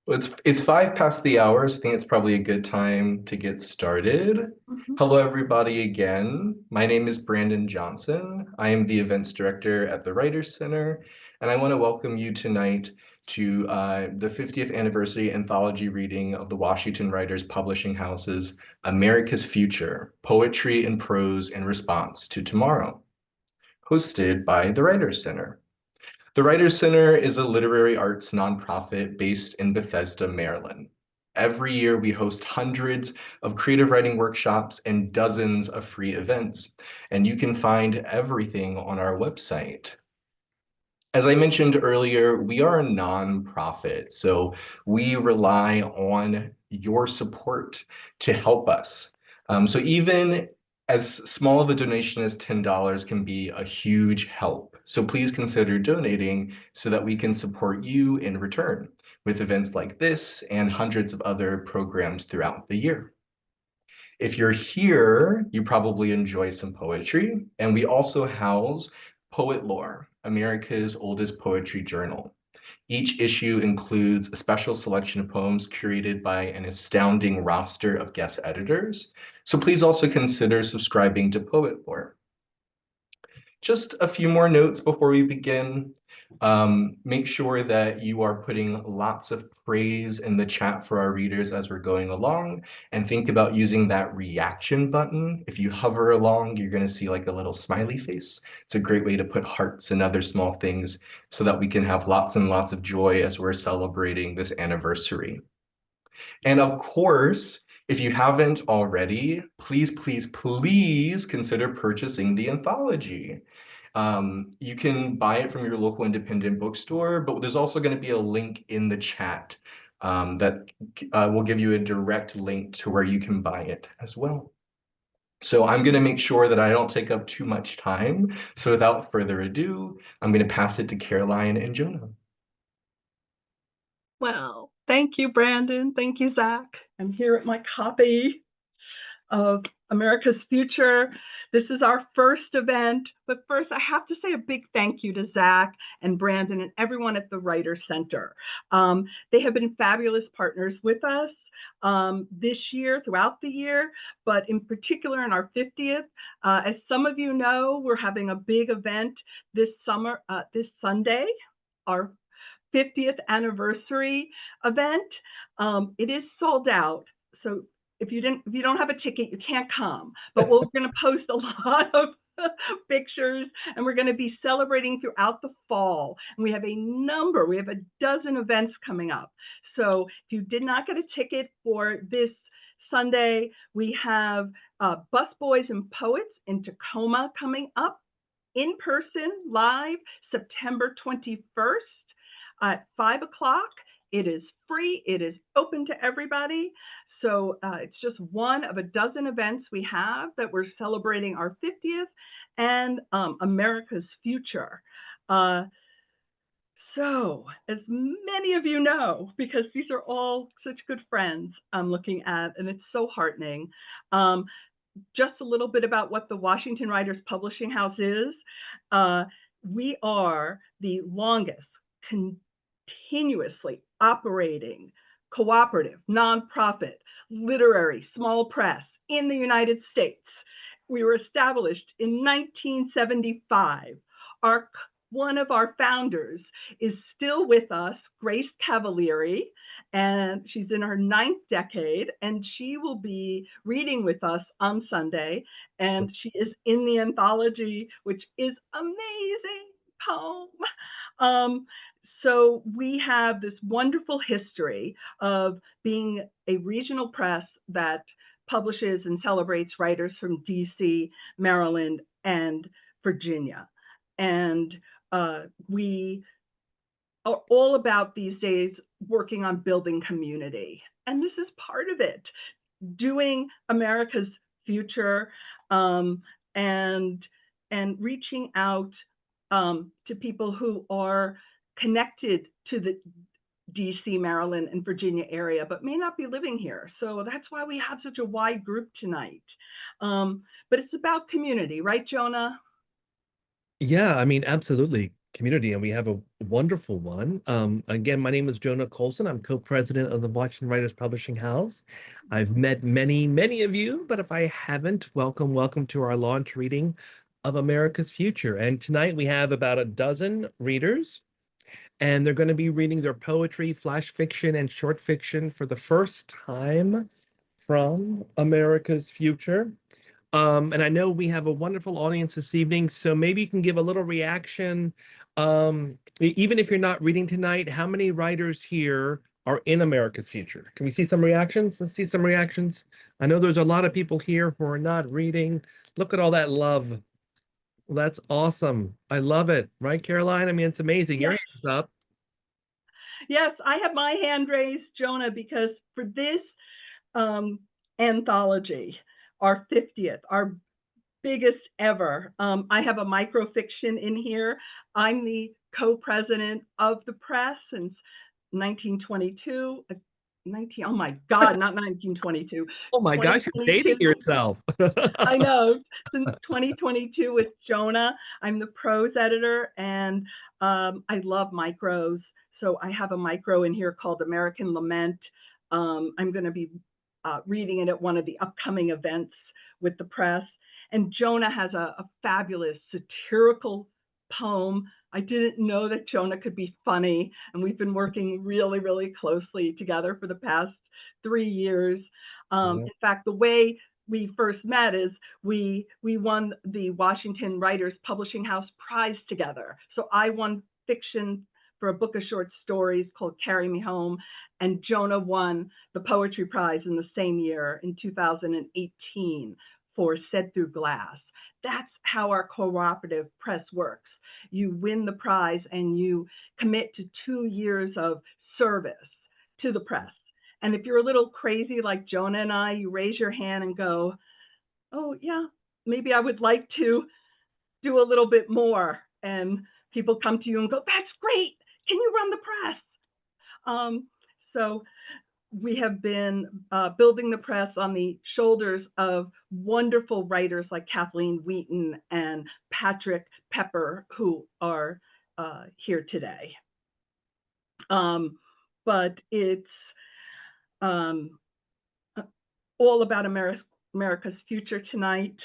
Well, it's 5 past the hour, so I think it's probably a good time to get started. Mhm. Hello, everybody, again. My name is Brandon Johnson. I am the events director at the Writers Center, and I want to welcome you tonight to the 50th anniversary anthology reading of the Washington Writers Publishing House's America's Future: Poetry and Prose in Response to Tomorrow, hosted by the Writers Center. The Writers Center is a literary arts nonprofit based in Bethesda, Maryland. Every year, we host hundreds of creative writing workshops and dozens of free events, and you can find everything on our website. As I mentioned earlier, we are a nonprofit, so we rely on your support to help us. So even as small of a donation as $10 can be a huge help. So please consider donating so that we can support you in return with events like this and hundreds of other programs throughout the year. If you're here, you probably enjoy some poetry, and we also house Poet Lore, America's oldest poetry journal. Each issue includes a special selection of poems curated by an astounding roster of guest editors. So please also consider subscribing to Poet Lore. Just a few more notes before we begin. Make sure that you are putting lots of praise in the chat for our readers as we're going along, and think about using that reaction button. If you hover along, you're going to see like a little smiley face. It's a great way to put hearts and other small things so that we can have lots and lots of joy as we're celebrating this anniversary. And of course, if you haven't already, please, please, please consider purchasing the anthology. You can buy it from your local independent bookstore, but there's also going to be a link in the chat that will give you a direct link to where you can buy it as well. So I'm going to make sure that I don't take up too much time. So without further ado, I'm going to pass it to Caroline and Jona. Well, thank you, Brandon. Thank you, Zach. I'm here at my copy of America's Future. This is our first event, but first I have to say a big thank you to Zach and Brandon and everyone at the Writers Center. They have been fabulous partners with us this year, throughout the year, but in particular in our 50th. As some of you know, we're having a big event this summer, this Sunday, our 50th anniversary event. It is sold out, so if you don't have a ticket, you can't come. But we're going to post a lot of pictures, and we're going to be celebrating throughout the fall. And we have a dozen events coming up. So if you did not get a ticket for this Sunday, we have Busboys and Poets in Tacoma coming up in person, live, September 21st. At 5 o'clock. It is free. It is open to everybody. So it's just one of a dozen events we have that we're celebrating our 50th and America's future. So as many of you know, because these are all such good friends I'm looking at, and it's so heartening. Just a little bit about what the Washington Writers Publishing House is. We are the longest continuously operating cooperative, nonprofit, literary, small press in the United States. We were established in 1975. One of our founders is still with us, Grace Cavalieri, and she's in her 9th decade, and she will be reading with us on Sunday, and she is in the anthology, which is amazing poem. So we have this wonderful history of being a regional press that publishes and celebrates writers from DC, Maryland, and Virginia. And we are all about these days working on building community. And this is part of it, doing America's future and reaching out to people who are connected to the DC, Maryland, and Virginia area, but may not be living here. So that's why we have such a wide group tonight. But it's about community, right, Jona? Yeah, I mean, absolutely. community, and we have a wonderful one. Again, my name is Jona Colson. I'm co-president of the Washington Writers Publishing House. I've met many of you, but if I haven't, welcome to our launch reading of America's Future. And tonight we have about a dozen readers, and they're going to be reading their poetry, flash fiction, and short fiction for the first time from America's Future. And I know we have a wonderful audience this evening, so maybe you can give a little reaction. Even if you're not reading tonight, how many writers here are in America's Future? Can we see some reactions? Let's see some reactions. I know there's a lot of people here who are not reading. Look at all that love. That's awesome. I love it. Right, Caroline? I mean, it's amazing. Your hand's up. Yes, I have my hand raised, Jona, because for this anthology, our 50th, our biggest ever, I have a microfiction in here. I'm the co-president of the press since 1922. Oh my God, not 1922. Oh my gosh, you're dating yourself. I know. Since 2022 with Jona, I'm the prose editor, and I love micros. So I have a micro in here called American Lament. I'm going to be reading it at one of the upcoming events with the press. And Jona has a fabulous satirical poem. I didn't know that Jona could be funny, and we've been working really, really closely together for the past 3 years. In fact, the way we first met is we won the Washington Writers Publishing House Prize together. So I won fiction for a book of short stories called Carry Me Home, and Jona won the Poetry Prize in the same year in 2018 for Said Through Glass. That's how our cooperative press works. You win the prize and you commit to 2 years of service to the press. And if you're a little crazy like Jona and I, you raise your hand and go, oh yeah, maybe I would like to do a little bit more. And people come to you and go, that's great. Can you run the press? So we have been building the press on the shoulders of wonderful writers like Kathleen Wheaton and Patric Pepper, who are here today. But it's all about America's future tonight.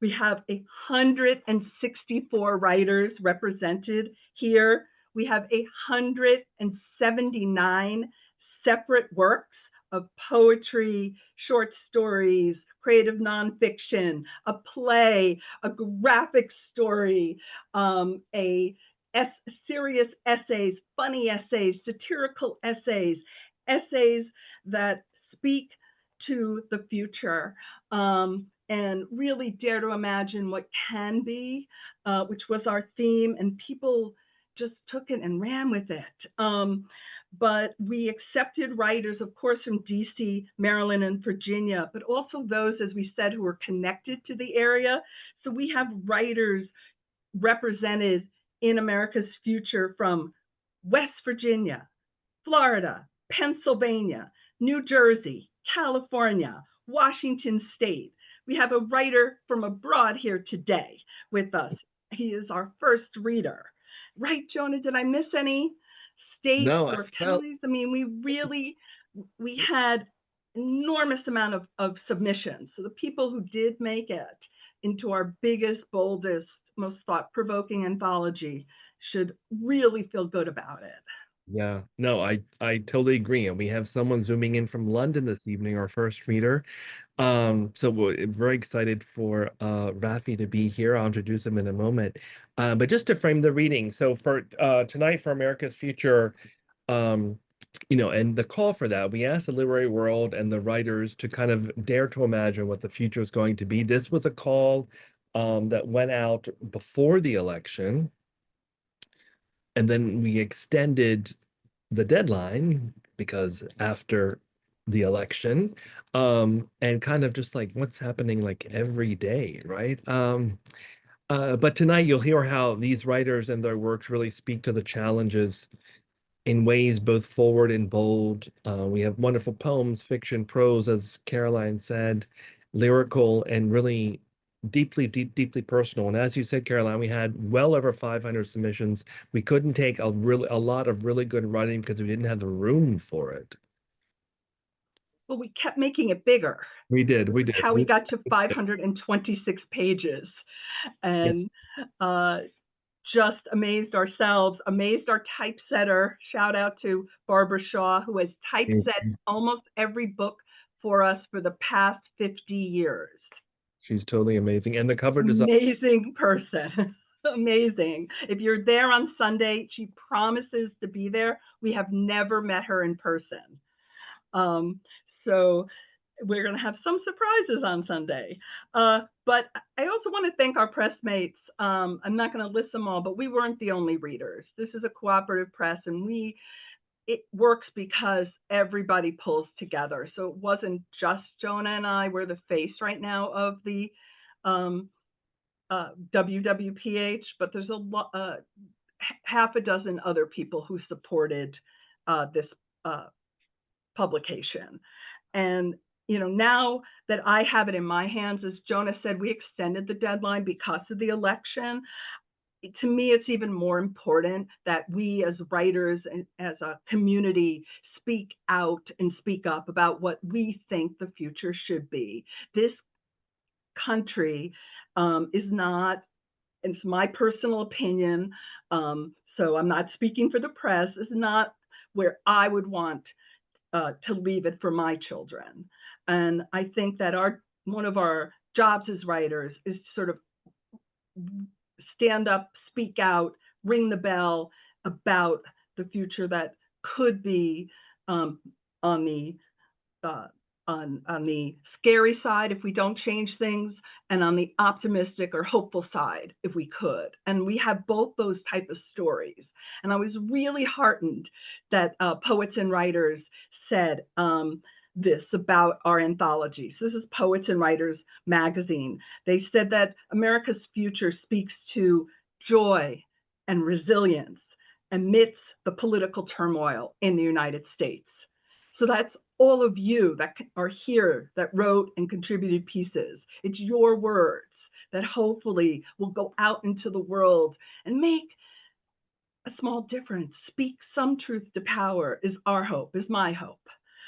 We have 164 writers represented here. We have 179 separate works of poetry, short stories, creative nonfiction, a play, a graphic story, serious essays, funny essays, satirical essays, essays that speak to the future and really dare to imagine what can be, which was our theme, and people just took it and ran with it. But we accepted writers, of course, from DC, Maryland, and Virginia, but also those, as we said, who are connected to the area. So we have writers represented in America's Future from West Virginia, Florida, Pennsylvania, New Jersey, California, Washington State. We have a writer from abroad here today with us. He is our first reader. Right, Jona? Did I miss any states or counties? I mean, we had enormous amount of submissions. So the people who did make it into our biggest, boldest, most thought-provoking anthology should really feel good about it. Yeah, no, I totally agree. And we have someone zooming in from London this evening, our first reader. So we're very excited for Raffi to be here. I'll introduce him in a moment. But just to frame the reading, so for tonight for America's Future, and the call for that, we asked the literary world and the writers to kind of dare to imagine what the future is going to be. This was a call that went out before the election. And then we extended the deadline because after the election, and kind of just like what's happening like every day, right? But tonight you'll hear how these writers and their works really speak to the challenges in ways both forward and bold. We have wonderful poems, fiction, prose, as Caroline said, lyrical, and really deeply personal. And as you said, Caroline, we had well over 500 submissions. We couldn't take a lot of really good writing because we didn't have the room for it. Well, we kept making it bigger. We did. How we got to 526 pages, and just amazed ourselves, amazed our typesetter. Shout out to Barbara Shaw, who has typeset almost every book for us for the past 50 years. She's totally amazing. And the cover design. Amazing person. Amazing. If you're there on Sunday, she promises to be there. We have never met her in person. So we're going to have some surprises on Sunday. But I also want to thank our press mates. I'm not going to list them all, but we weren't the only readers. This is a cooperative press, and it works because everybody pulls together. So it wasn't just Jona and I. We're the face right now of the WWPH, but there's half a dozen other people who supported this publication. And now that I have it in my hands, as Jona said, we extended the deadline because of the election. To me, it's even more important that we as writers and as a community speak out and speak up about what we think the future should be. This country is not, it's my personal opinion, so I'm not speaking for the press, is not where I would want to leave it for my children. And I think that one of our jobs as writers is to sort of stand up, speak out, ring the bell about the future that could be on the scary side if we don't change things, and on the optimistic or hopeful side if we could. And we have both those type of stories. And I was really heartened that Poets and Writers said this about our anthology. So this is Poets and Writers magazine. They said that America's future speaks to joy and resilience amidst the political turmoil in the United States. So that's all of you that are here that wrote and contributed pieces. It's your words that hopefully will go out into the world and make a small difference. Speak some truth to power is our hope, is my hope.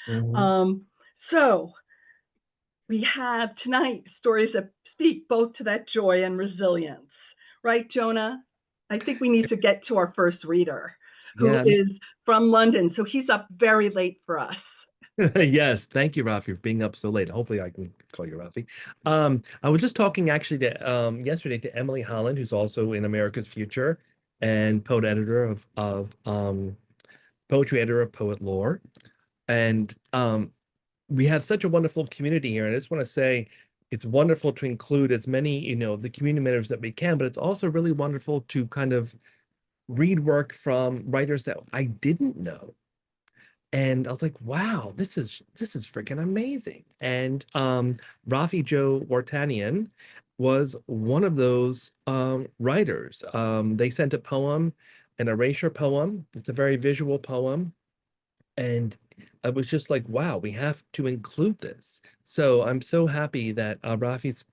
Mm-hmm. So we have tonight stories that speak both to that joy and resilience. Right, Jona? I think we need to get to our first reader, who is from London. So he's up very late for us. Yes, thank you, Raffi, for being up so late. Hopefully I can call you Raffi. I was just talking actually to yesterday to Emily Holland, who's also in America's Future and poet editor of poetry editor of Poet Lore. And we have such a wonderful community here. And I just want to say it's wonderful to include as many, the community members that we can, but it's also really wonderful to kind of read work from writers that I didn't know. And I was like, wow, this is freaking amazing. And Raffi Wartanian was one of those writers. They sent a poem, an erasure poem. It's a very visual poem. And I was just like, wow, we have to include this. So I'm so happy that Raffi's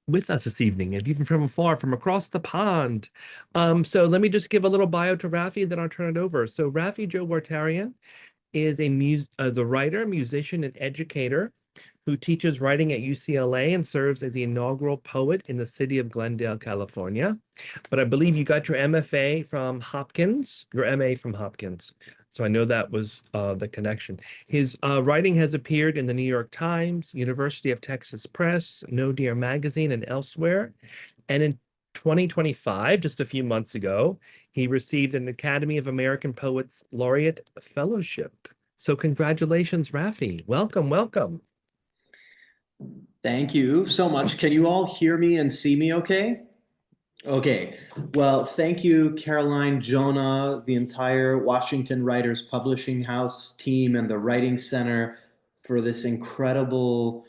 with us this evening, and even from afar, from across the pond. So let me just give a little bio to Raffi, then I'll turn it over. So Raffi Wartanian is the writer, musician, and educator who teaches writing at UCLA and serves as the inaugural poet in the city of Glendale, California. But I believe you got your MFA from Hopkins, your MA from Hopkins. So I know that was the connection. His writing has appeared in the New York Times, University of Texas Press, No Dear Magazine, and elsewhere. And in 2025, just a few months ago, he received an Academy of American Poets Laureate Fellowship. So congratulations, Raffi. Welcome, welcome. Thank you so much. Can you all hear me and see me okay? Okay, well, thank you, Caroline, Jona, the entire Washington Writers Publishing House team and the Writing Center for this incredible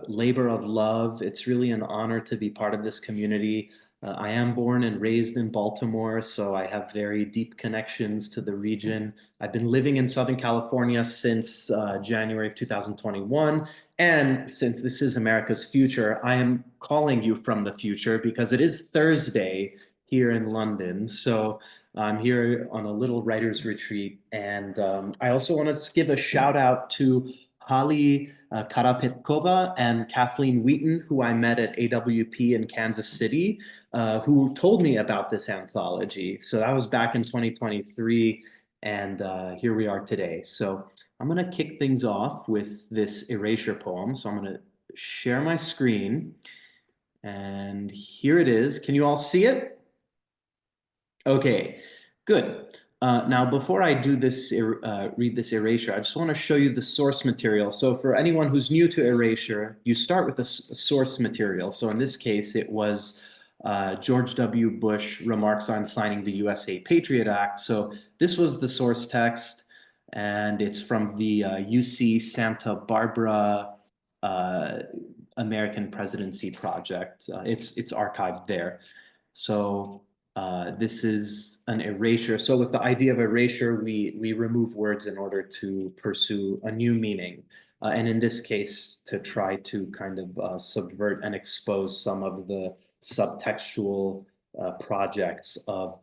labor of love. It's really an honor to be part of this community. I am born and raised in Baltimore, so I have very deep connections to the region. I've been living in Southern California since January of 2021. And since this is America's Future, I am calling you from the future because it is Thursday here in London. So I'm here on a little writer's retreat. And I also want to give a shout out to Holly Karapetkova and Kathleen Wheaton, who I met at AWP in Kansas City, who told me about this anthology. So that was back in 2023, and here we are today. So I'm going to kick things off with this erasure poem. So I'm going to share my screen, and here it is. Can you all see it? Okay, good. Now, before I do this, read this erasure, I just want to show you the source material. So for anyone who's new to erasure, you start with the source material. So in this case, it was George W. Bush remarks on signing the USA Patriot Act. So this was the source text, and it's from the UC Santa Barbara American Presidency Project. It's archived there. So this is an erasure. So with the idea of erasure, we remove words in order to pursue a new meaning. And in this case, to try to kind of subvert and expose some of the subtextual projects of,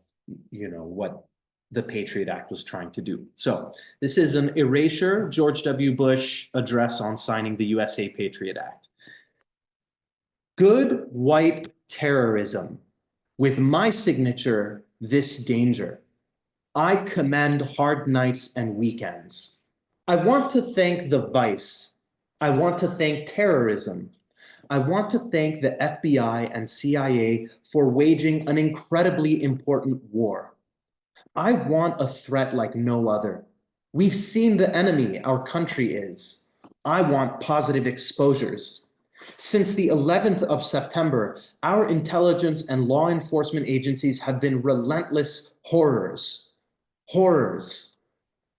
what the Patriot Act was trying to do. So this is an erasure, George W. Bush address on signing the USA Patriot Act. Good white terrorism. With my signature, this danger. I commend hard nights and weekends. I want to thank the vice. I want to thank terrorism. I want to thank the FBI and CIA for waging an incredibly important war. I want a threat like no other. We've seen the enemy our country is. I want positive exposures. Since the 11th of September, our intelligence and law enforcement agencies have been relentless horrors. Horrors.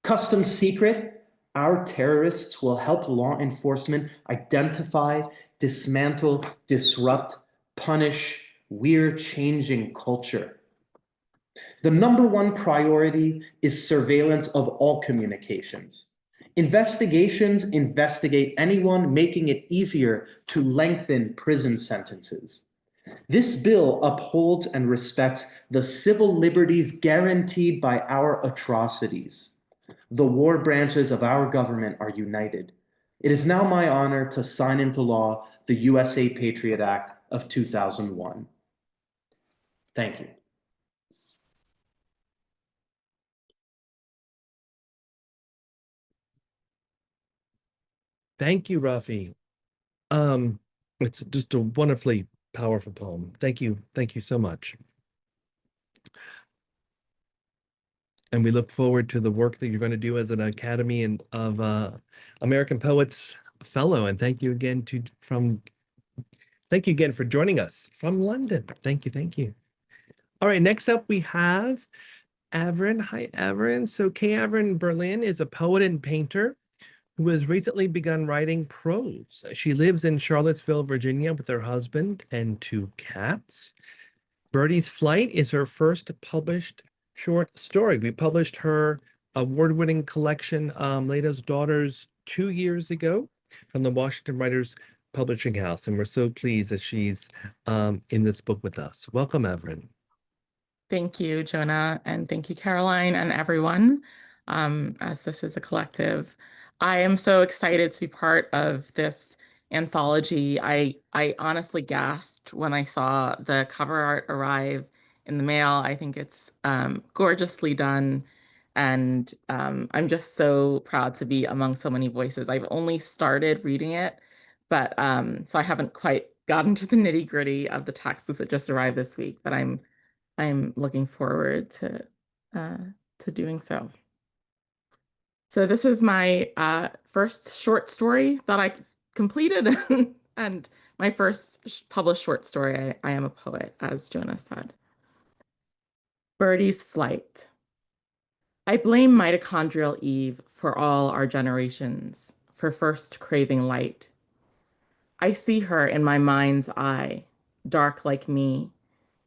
Custom secret, our terrorists will help law enforcement identify, dismantle, disrupt, punish. We're changing culture. The number one priority is surveillance of all communications. Investigations investigate anyone making it easier to lengthen prison sentences. This bill upholds and respects the civil liberties guaranteed by our atrocities. The war branches of our government are united. It is now my honor to sign into law the USA Patriot Act of 2001. Thank you. Thank you, Raffi. It's just a wonderfully powerful poem. Thank you so much. And we look forward to the work that you're going to do as an Academy of American Poets Fellow. And thank you again for joining us from London. Thank you. All right, next up we have Avvirin. Hi, Avvirin. So Avvirin Berlin is a poet and painter who has recently begun writing prose. She lives in Charlottesville, Virginia with her husband and 2 cats. Birdie's Flight is her first published short story. We published her award-winning collection, Lena's Daughters, 2 years ago from the Washington Writers Publishing House, and we're so pleased that she's in this book with us. Welcome, Avvirin. Thank you, Jona, and thank you, Caroline, and everyone, as this is a collective. I am so excited to be part of this anthology. I honestly gasped when I saw the cover art arrive in the mail. I think it's gorgeously done, and I'm just so proud to be among so many voices. I've only started reading it, but so I haven't quite gotten to the nitty-gritty of the text because it just arrived this week, but I'm looking forward to doing so. So this is my first short story that I completed and my first published short story. I am a poet, as Jona said. Birdie's Flight. I blame mitochondrial Eve for all our generations, for first craving light. I see her in my mind's eye, dark like me,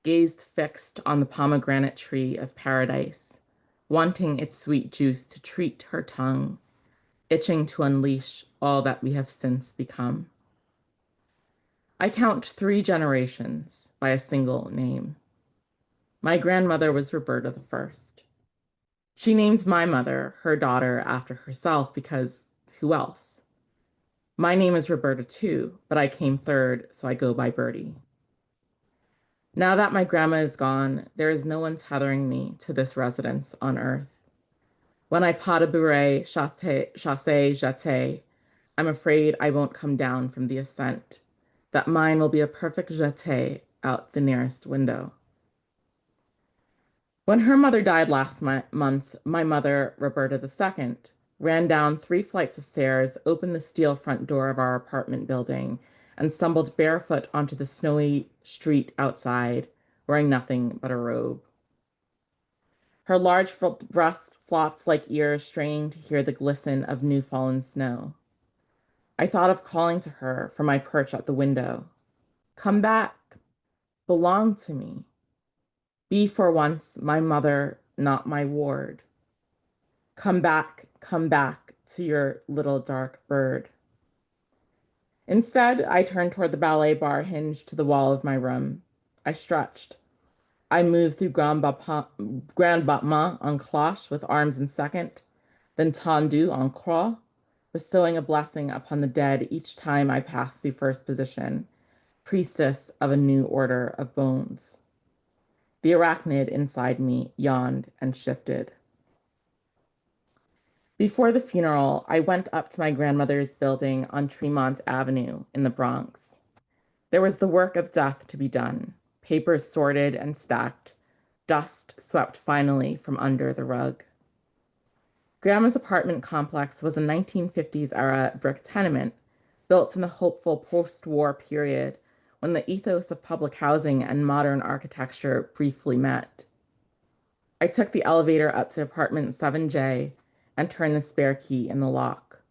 gazed fixed on the pomegranate tree of paradise, wanting its sweet juice to treat her tongue, itching to unleash all that we have since become. I count 3 generations by a single name. My grandmother was Roberta the First. She named my mother, her daughter, after herself because who else? My name is Roberta too, but I came third, so I go by Bertie. Now that my grandma is gone, there is no one tethering me to this residence on earth. When I pas de bourrée, chassé, jeté, I'm afraid I won't come down from the ascent, that mine will be a perfect jeté out the nearest window. When her mother died last month, my mother, Roberta II, ran down 3 flights of stairs, opened the steel front door of our apartment building, and stumbled barefoot onto the snowy street outside, wearing nothing but a robe. Her large breasts flopped like ears, straining to hear the glisten of new fallen snow. I thought of calling to her from my perch at the window. Come back, belong to me. Be for once my mother, not my ward. Come back to your little dark bird. Instead, I turned toward the ballet bar hinged to the wall of my room. I stretched. I moved through grand battement en cloche with arms in second, then tendu en croix, bestowing a blessing upon the dead each time I passed through first position, priestess of a new order of bones. The arachnid inside me yawned and shifted. Before the funeral, I went up to my grandmother's building on Tremont Avenue in the Bronx. There was the work of death to be done, papers sorted and stacked, dust swept finally from under the rug. Grandma's apartment complex was a 1950s-era brick tenement built in the hopeful post-war period when the ethos of public housing and modern architecture briefly met. I took the elevator up to apartment 7J and turned the spare key in the lock.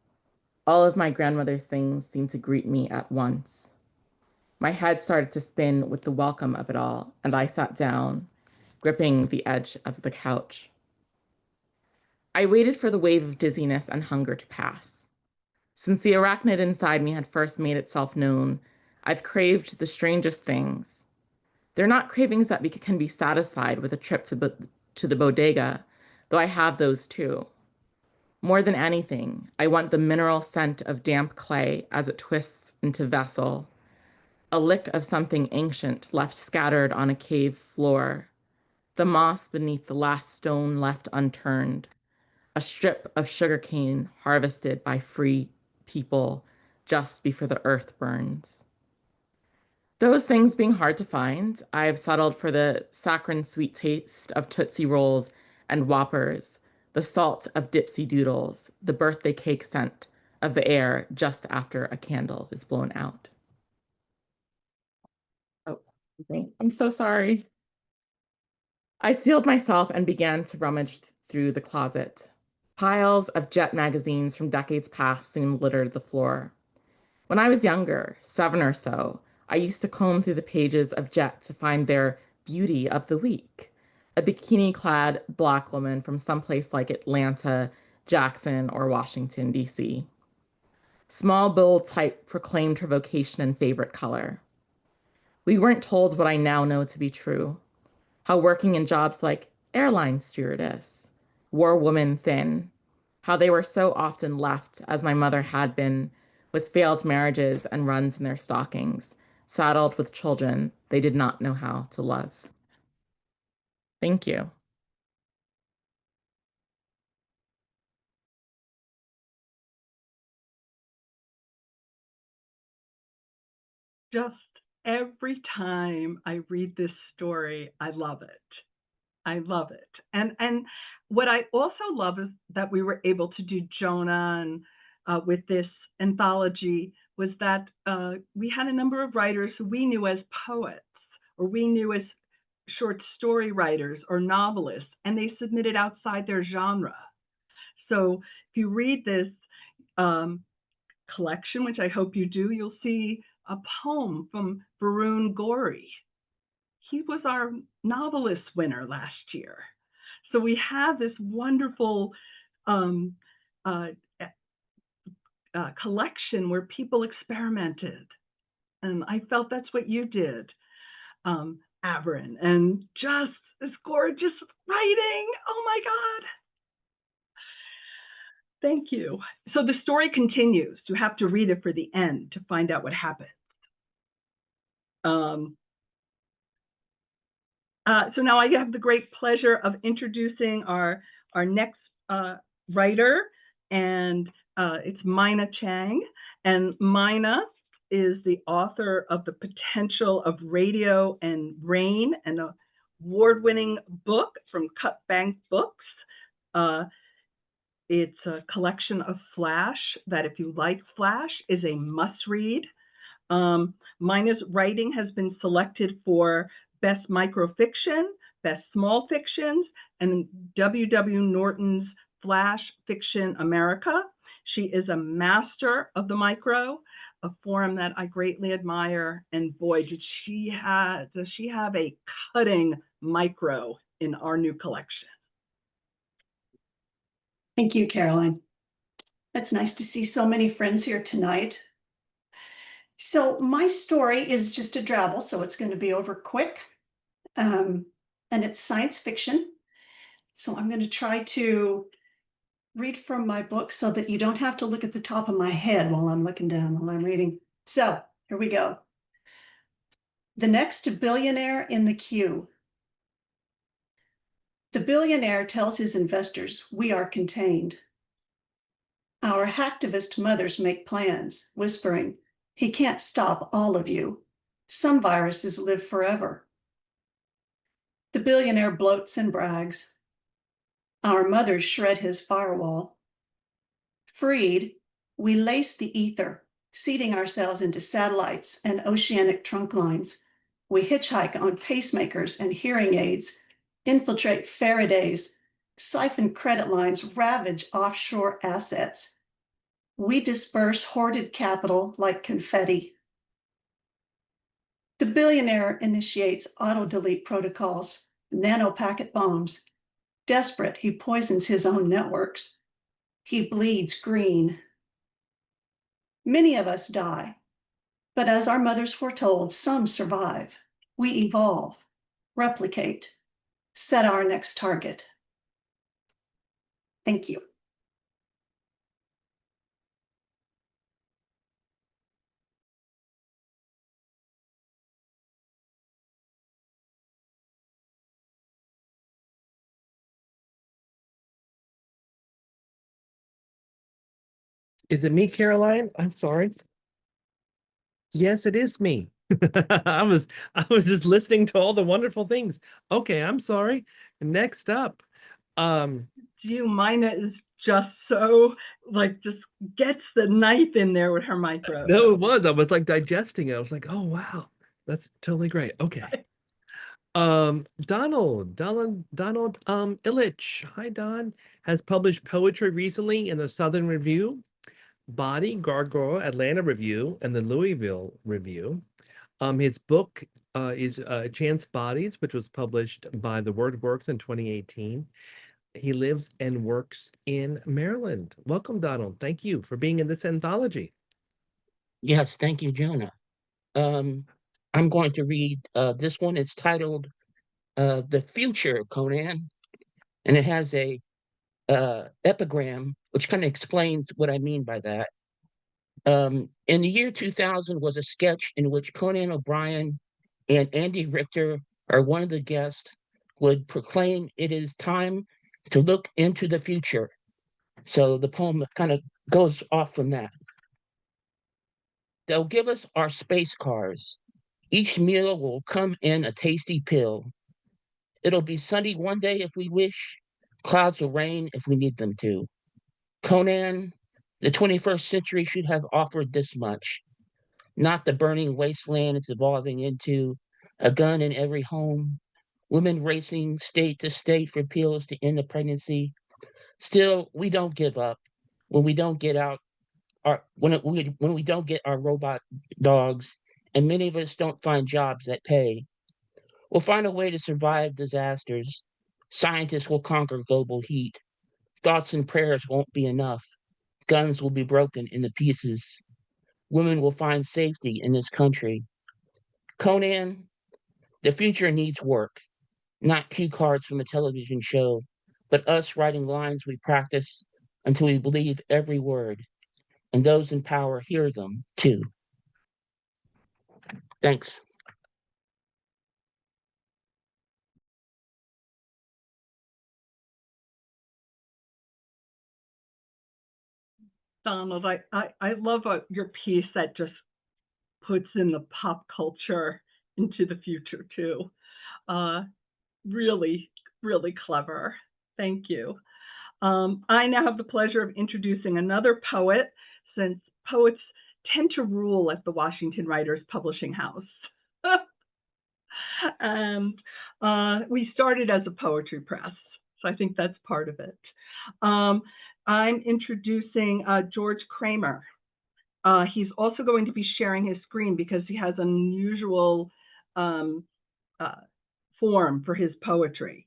All of my grandmother's things seemed to greet me at once. My head started to spin with the welcome of it all, and I sat down, gripping the edge of the couch. I waited for the wave of dizziness and hunger to pass. Since the arachnid inside me had first made itself known, I've craved the strangest things. They're not cravings that can be satisfied with a trip to the bodega, though I have those too. More than anything, I want the mineral scent of damp clay as it twists into vessel, a lick of something ancient left scattered on a cave floor, the moss beneath the last stone left unturned, a strip of sugarcane harvested by free people just before the earth burns. Those things being hard to find, I've settled for the saccharine sweet taste of Tootsie Rolls and Whoppers, the salt of Dipsy Doodles, the birthday cake scent of the air just after a candle is blown out. Oh, I'm so sorry. I steeled myself and began to rummage through the closet. Piles of Jet magazines from decades past soon littered the floor. When I was younger, 7 or so, I used to comb through the pages of Jet to find their beauty of the week, a bikini-clad Black woman from someplace like Atlanta, Jackson, or Washington, D.C. Small, bold type proclaimed her vocation and favorite color. We weren't told what I now know to be true, how working in jobs like airline stewardess wore women thin, how they were so often left, as my mother had been, with failed marriages and runs in their stockings, saddled with children they did not know how to love. Thank you. Just every time I read this story, I love it. I love it. And what I also love is that we were able to do Jona and with this anthology was that we had a number of writers who we knew as poets or we knew as short story writers or novelists, and they submitted outside their genre. So if you read this collection, which I hope you do, you'll see a poem from Varun Gori. he was our novelist winner last year. So we have this wonderful collection where people experimented. And I felt that's what you did, Avvirin, and just this gorgeous writing. Oh my God. Thank you. So the story continues. You have to read it for the end to find out what happened. So now I have the great pleasure of introducing our next writer, and it's Myna Chang. And Myna is the author of The Potential of Radio and Rain, an award-winning book from Cutbank Books. It's a collection of flash that, if you like flash, is a must-read. Myna's writing has been selected for Best Microfiction, Best Small Fictions, and W.W. Norton's Flash Fiction America. She is a master of the micro, a form that I greatly admire. And boy, does she have a cutting micro in our new collection. Thank you, Caroline. It's nice to see so many friends here tonight. So my story is just a drabble, so it's going to be over quick. And it's science fiction. So I'm going to try to read from my book so that you don't have to look at the top of my head while I'm looking down while I'm reading. So here we go. The next billionaire in the queue. The billionaire tells his investors, "We are contained." Our hacktivist mothers make plans, whispering, "He can't stop all of you. Some viruses live forever." The billionaire bloats and brags. Our mothers shred his firewall. Freed, we lace the ether, seeding ourselves into satellites and oceanic trunk lines. We hitchhike on pacemakers and hearing aids, infiltrate Faradays, siphon credit lines, ravage offshore assets. We disperse hoarded capital like confetti. The billionaire initiates auto-delete protocols, nanopacket bombs. Desperate, he poisons his own networks. He bleeds green. Many of us die, but as our mothers foretold, some survive. We evolve, replicate, set our next target. Thank you. Is it me, Caroline? I'm sorry. Yes, it is me. I was just listening to all the wonderful things. Okay, I'm sorry. Next up, Myna is just so just gets the knife in there with her micro. No, it was. I was like digesting it. I was like, oh wow, that's totally great. Okay. Donald Illich. Hi, Don. Has published poetry recently in the Southern Review, Body, Gargoyle, Atlanta Review, and the Louisville Review. His book is Chance Bodies, which was published by The Word Works in 2018. He lives and works in Maryland. Welcome, Donald. Thank you for being in this anthology. Yes, thank you, Jona. I'm going to read this one. It's titled The Future, Conan, and it has a epigram, which kind of explains what I mean by that. In the year 2000 was a sketch in which Conan O'Brien and Andy Richter, or one of the guests, would proclaim it is time to look into the future. So the poem kind of goes off from that. They'll give us our space cars. Each meal will come in a tasty pill. It'll be sunny one day if we wish. Clouds will rain if we need them to. Conan, the 21st century should have offered this much. Not the burning wasteland it's evolving into, a gun in every home, women racing state to state for pills to end the pregnancy. Still, we don't give up when we don't get out when we don't get our robot dogs, and many of us don't find jobs that pay. We'll find a way to survive disasters. Scientists will conquer global heat. Thoughts and prayers won't be enough. Guns will be broken into pieces. Women will find safety in this country. Conan, the future needs work, not cue cards from a television show, but us writing lines we practice until we believe every word, and those in power hear them too. Thanks. Donald, I love your piece that just puts in the pop culture into the future too. Really, really clever. Thank you. I now have the pleasure of introducing another poet, since poets tend to rule at the Washington Writers Publishing House. And we started as a poetry press, so I think that's part of it. I'm introducing George Kramer. He's also going to be sharing his screen because he has an unusual form for his poetry.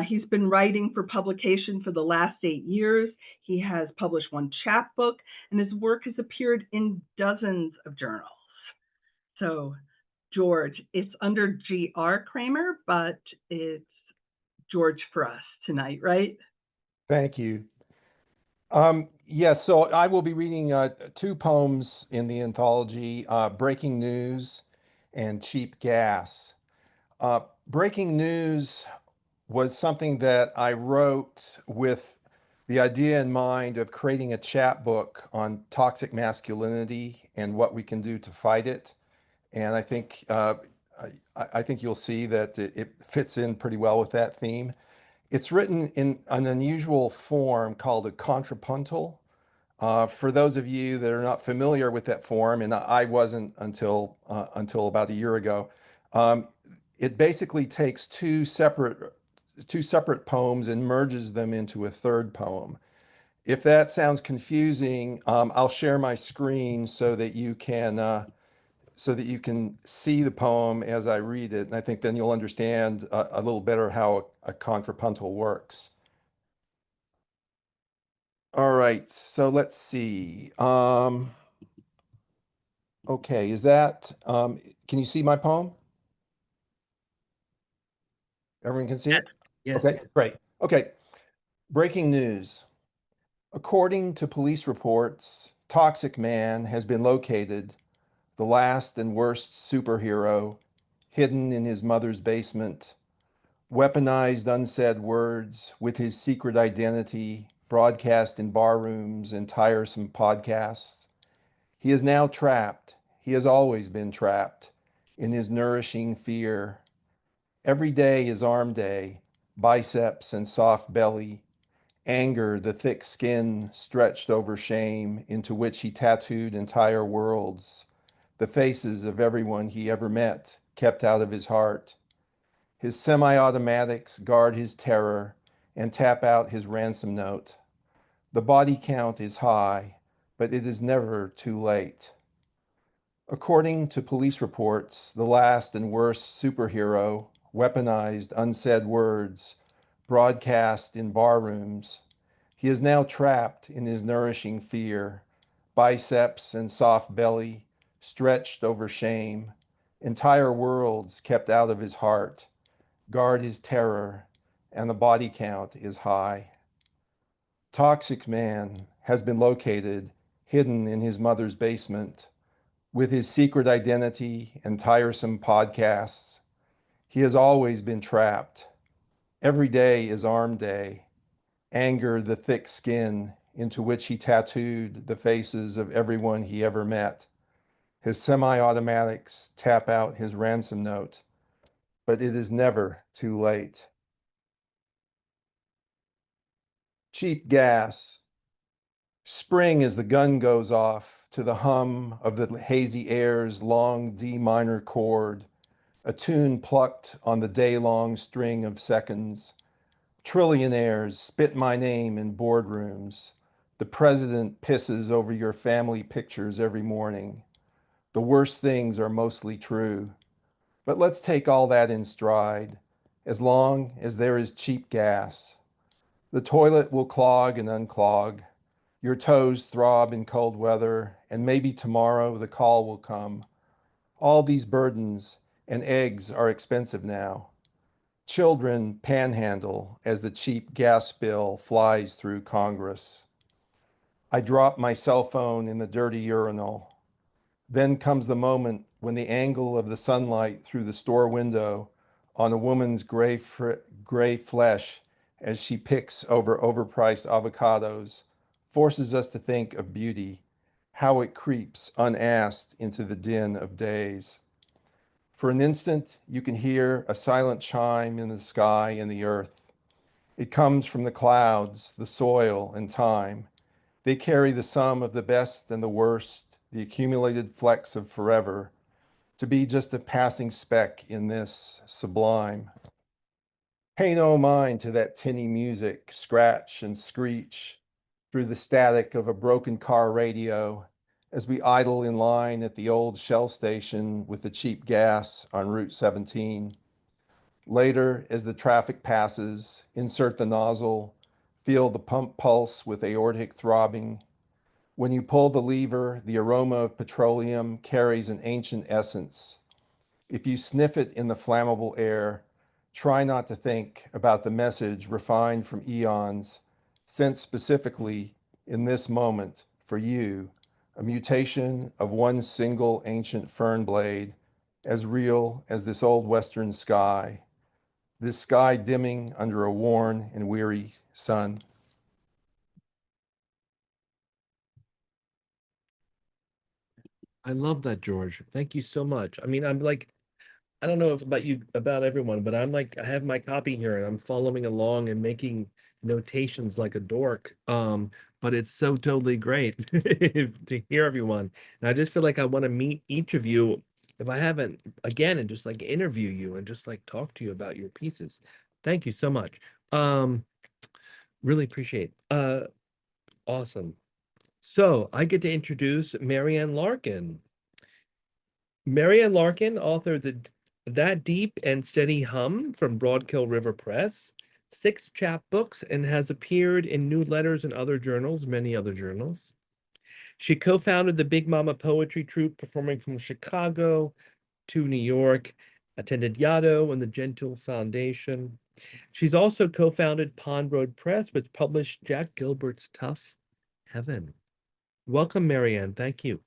He's been writing for publication for the last 8 years. He has published one chapbook, and his work has appeared in dozens of journals. So, George, it's under G.R. Kramer, but it's George for us tonight, right? Thank you. Yes, so I will be reading 2 poems in the anthology, Breaking News and Cheap Gas. Breaking News was something that I wrote with the idea in mind of creating a chapbook on toxic masculinity and what we can do to fight it. And I think you'll see that it fits in pretty well with that theme. It's written in an unusual form called a contrapuntal. For those of you that are not familiar with that form, and I wasn't until about a year ago, it basically takes two separate poems and merges them into a third poem. If that sounds confusing, I'll share my screen so that you can see the poem as I read it, and I think then you'll understand a little better how a contrapuntal works. All right, so let's see. Okay, can you see my poem? Everyone can see it? Yes. Okay, great. Okay, breaking news. According to police reports, Toxic Man has been located, the last and worst superhero, hidden in his mother's basement, weaponized unsaid words with his secret identity, broadcast in barrooms and tiresome podcasts. He is now trapped. He has always been trapped in his nourishing fear. Every day is arm day, biceps and soft belly, anger, the thick skin stretched over shame into which he tattooed entire worlds, the faces of everyone he ever met kept out of his heart. His semi-automatics guard his terror and tap out his ransom note. The body count is high, but it is never too late. According to police reports, the last and worst superhero weaponized unsaid words, broadcast in barrooms. He is now trapped in his nourishing fear, biceps and soft belly stretched over shame, entire worlds kept out of his heart, guard his terror, and the body count is high. Toxic Man has been located, hidden in his mother's basement, with his secret identity and tiresome podcasts. He has always been trapped. Every day is arm day. Anger, the thick skin into which he tattooed the faces of everyone he ever met. His semi-automatics tap out his ransom note, but it is never too late. Cheap gas. Spring as the gun goes off to the hum of the hazy air's long D minor chord, a tune plucked on the day-long string of seconds. Trillionaires spit my name in boardrooms. The president pisses over your family pictures every morning. The worst things are mostly true. But let's take all that in stride, as long as there is cheap gas. The toilet will clog and unclog. Your toes throb in cold weather, and maybe tomorrow the call will come. All these burdens and eggs are expensive now. Children panhandle as the cheap gas bill flies through Congress. I drop my cell phone in the dirty urinal. Then comes the moment when the angle of the sunlight through the store window on a woman's gray flesh as she picks over overpriced avocados forces us to think of beauty, how it creeps unasked into the din of days. For an instant, you can hear a silent chime in the sky and the earth. It comes from the clouds, the soil, and time. They carry the sum of the best and the worst, the accumulated flecks of forever, to be just a passing speck in this sublime. Pay no mind to that tinny music, scratch and screech through the static of a broken car radio as we idle in line at the old Shell station with the cheap gas on Route 17. Later, as the traffic passes, insert the nozzle, feel the pump pulse with aortic throbbing. When you pull the lever, the aroma of petroleum carries an ancient essence. If you sniff it in the flammable air, try not to think about the message refined from eons, sent specifically in this moment for you, a mutation of one single ancient fern blade, as real as this old western sky, this sky dimming under a worn and weary sun. I love that, George. Thank you so much. I mean, I'm like, I don't know if about you, about everyone, but I'm like, I have my copy here and I'm following along and making notations like a dork. But it's so totally great to hear everyone. And I just feel like I want to meet each of you if I haven't again and just like interview you and just like talk to you about your pieces. Thank you so much. Really appreciate. Awesome. So I get to introduce Ann Larkin. Ann Larkin authored That Deep and Steady Hum from Broadkill River Press, 6 chapbooks, and has appeared in New Letters and other journals, many other journals. She co-founded the Big Mama Poetry Troupe, performing from Chicago to New York, attended Yaddo and the Gentile Foundation. She's also co-founded Pond Road Press, which published Jack Gilbert's Tough Heaven. Welcome, Ann. Thank you.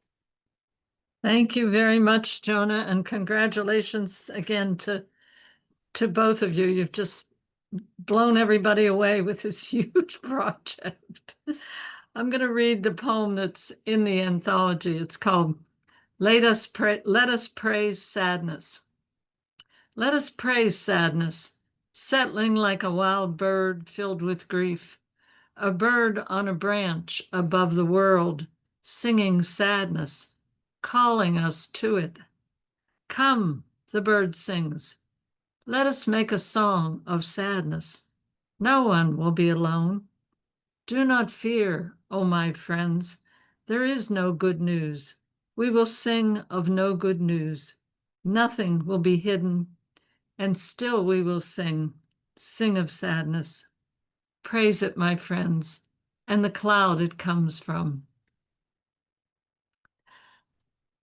Thank you very much, Jona, and congratulations again to both of you. You've just blown everybody away with this huge project. I'm going to read the poem that's in the anthology. It's called Let Us Praise Sadness. Let us praise sadness, settling like a wild bird filled with grief, a bird on a branch above the world, singing sadness, calling us to it. Come, the bird sings. Let us make a song of sadness. No one will be alone. Do not fear, O my friends. There is no good news. We will sing of no good news. Nothing will be hidden, and still we will sing of sadness. Praise it, my friends, and the cloud it comes from.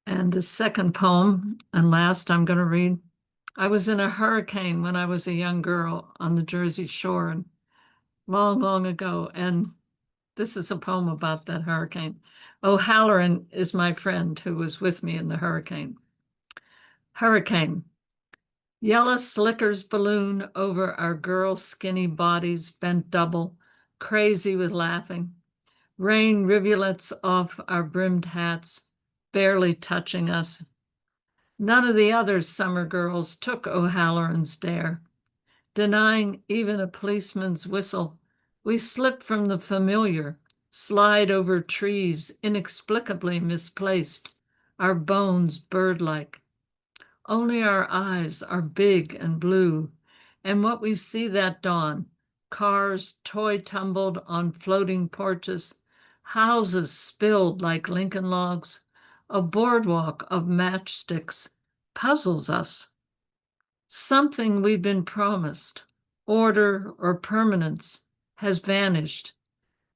And the second poem, and last I'm going to read. I was in a hurricane when I was a young girl on the Jersey Shore, and long, long ago. And this is a poem about that hurricane. O'Halloran is my friend who was with me in the hurricane. Hurricane. Yellow slicker's balloon over our girls' skinny bodies bent double, crazy with laughing. Rain rivulets off our brimmed hats, barely touching us. None of the other summer girls took O'Halloran's dare. Denying even a policeman's whistle, we slip from the familiar, slide over trees inexplicably misplaced, our bones bird-like. Only our eyes are big and blue, and what we see that dawn, cars toy-tumbled on floating porches, houses spilled like Lincoln logs, a boardwalk of matchsticks, puzzles us. Something we've been promised, order or permanence, has vanished,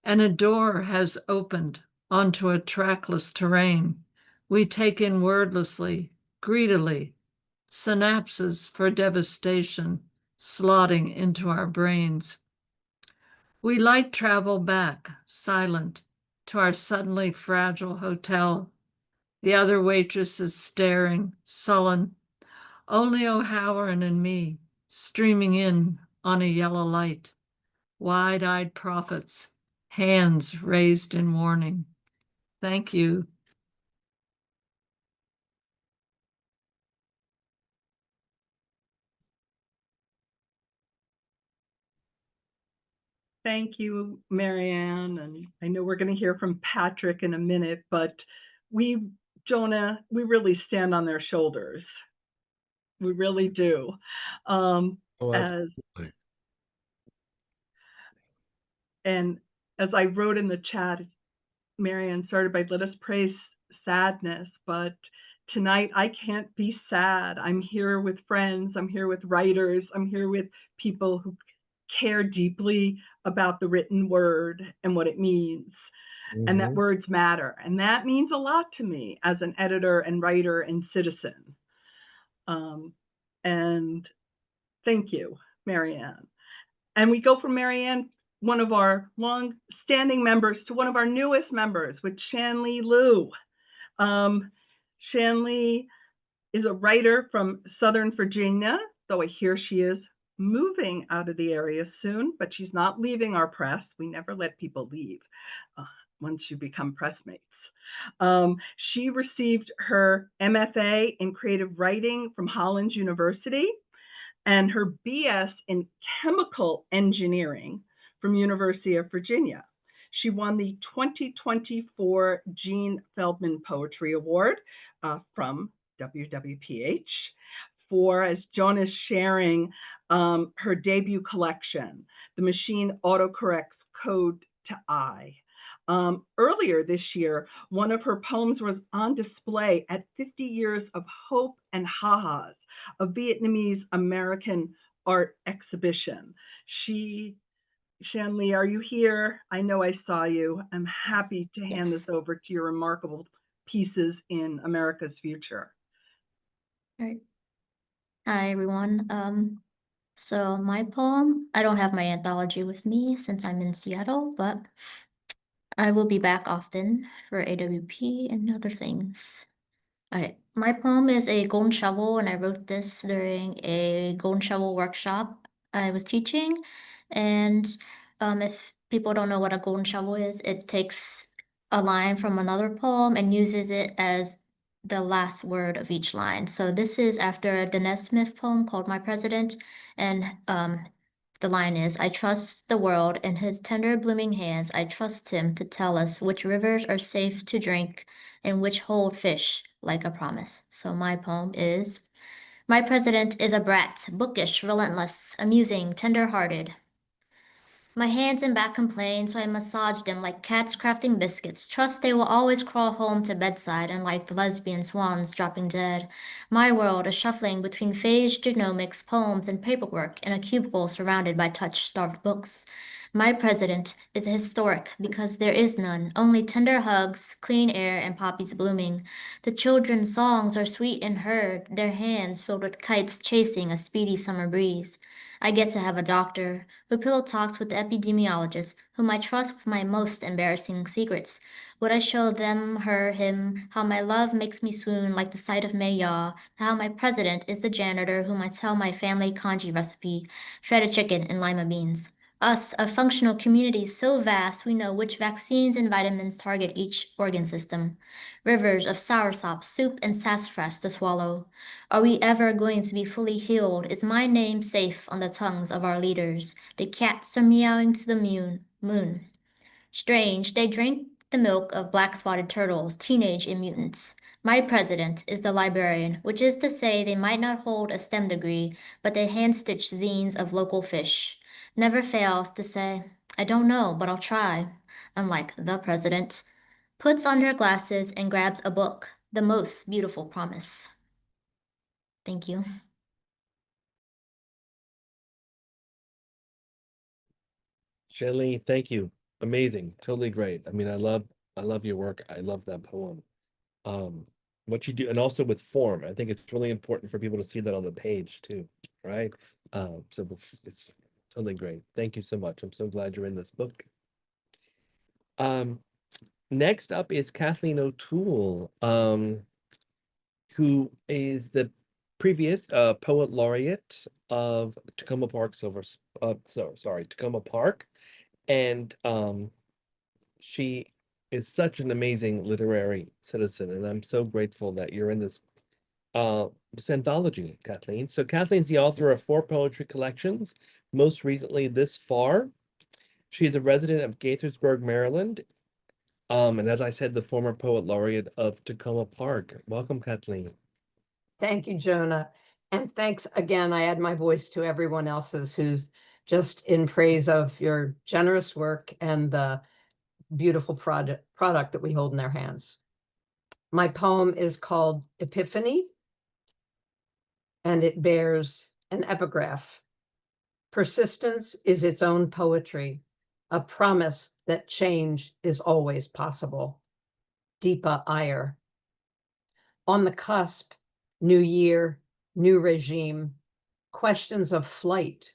and a door has opened onto a trackless terrain. We take in wordlessly, greedily, synapses for devastation slotting into our brains. We light travel back, silent, to our suddenly fragile hotel. The other waitresses staring, sullen. Only O'Halloran and me, streaming in on a yellow light. Wide-eyed prophets, hands raised in warning. Thank you. Thank you, Marianne. And I know we're going to hear from Patric in a minute, but Jona, we really stand on their shoulders. We really do. Oh, absolutely. And as I wrote in the chat, Marianne started by let us praise sadness, but tonight I can't be sad. I'm here with friends, I'm here with writers, I'm here with people who care deeply about the written word and what it means, and that words matter. And that means a lot to me as an editor and writer and citizen. And thank you, Marianne. And we go from Marianne, one of our long-standing members, to one of our newest members with Chanlee Luu. Chanlee is a writer from Southern Virginia, though I hear she is moving out of the area soon, but she's not leaving our press. We never let people leave once you become pressmates. She received her MFA in creative writing from Hollins University and her BS in chemical engineering from University of Virginia. She won the 2024 Gene Feldman Poetry Award from WWPH for, as Jona's sharing, her debut collection, The Machine Autocorrects Code to I. Earlier this year, one of her poems was on display at 50 Years of Hope and Ha-Has, a Vietnamese American art exhibition. Chanlee, are you here? I know I saw you. I'm happy to hand this over to your remarkable pieces in America's future. All right. Hi, everyone. So my poem, I don't have my anthology with me since I'm in Seattle, but I will be back often for AWP and other things. All right, my poem is a golden shovel, and I wrote this during a golden shovel workshop I was teaching. And if people don't know what a golden shovel is, it takes a line from another poem and uses it as the last word of each line. So this is after a Dennis Smith poem called My President, and the line is, I trust the world in his tender blooming hands. I trust him to tell us which rivers are safe to drink and which hold fish like a promise. So my poem is, my president is a brat, bookish, relentless, amusing, tender-hearted. My hands and back complain, so I massaged them like cats crafting biscuits. Trust they will always crawl home to bedside, unlike the lesbian swans dropping dead. My world is shuffling between phage genomics, poems, and paperwork in a cubicle surrounded by touch-starved books. My president is historic because there is none, only tender hugs, clean air, and poppies blooming. The children's songs are sweet and heard, their hands filled with kites chasing a speedy summer breeze. I get to have a doctor who pillow talks with the epidemiologist, whom I trust with my most embarrassing secrets. Would I show them, her, him, how my love makes me swoon like the sight of Maya, how my president is the janitor whom I tell my family kanji recipe, shredded chicken and lima beans. Us, a functional community so vast we know which vaccines and vitamins target each organ system. Rivers of soursop, soup, and sassafras to swallow. Are we ever going to be fully healed? Is my name safe on the tongues of our leaders? The cats are meowing to the moon. Strange, they drink the milk of black-spotted turtles, teenage and mutants. My president is the librarian, which is to say they might not hold a STEM degree, but they hand-stitch zines of local fish. Never fails to say, I don't know, but I'll try. Unlike the president, puts on her glasses and grabs a book, the most beautiful promise. Thank you. Chanlee, thank you. Amazing. Totally great. I mean, I love your work. I love that poem. What you do, and also with form. I think it's really important for people to see that on the page too, right? So it's totally great. Thank you so much. I'm so glad you're in this book. Next up is Kathleen O'Toole, who is the previous poet laureate of Tacoma Park Tacoma Park, and she is such an amazing literary citizen, and I'm so grateful that you're in this anthology, Kathleen. So Kathleen's the author of 4 poetry collections, most recently This Far. She is a resident of Gaithersburg, Maryland, and as I said, the former poet laureate of Tacoma Park. Welcome, Kathleen. Thank you, Jona. And thanks again. I add my voice to everyone else's who's just in praise of your generous work and the beautiful product that we hold in their hands. My poem is called Epiphany, and it bears an epigraph. Persistence is its own poetry, a promise that change is always possible. Deepa Iyer. On the cusp, new year, new regime, questions of flight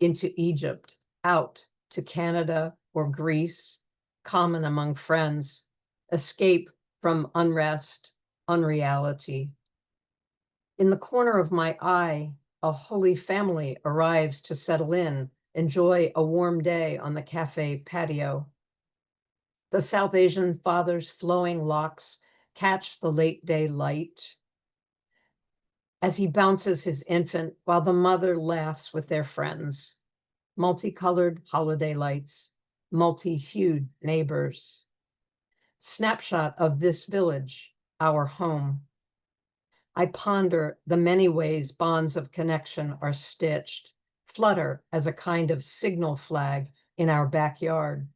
into Egypt, out to Canada or Greece, common among friends, escape from unrest, unreality. In the corner of my eye, a holy family arrives to settle in, enjoy a warm day on the cafe patio. The South Asian father's flowing locks catch the late day light as he bounces his infant while the mother laughs with their friends. Multicolored holiday lights, multi-hued neighbors. Snapshot of this village, our home. I ponder the many ways bonds of connection are stitched, flutter as a kind of signal flag in our backyard.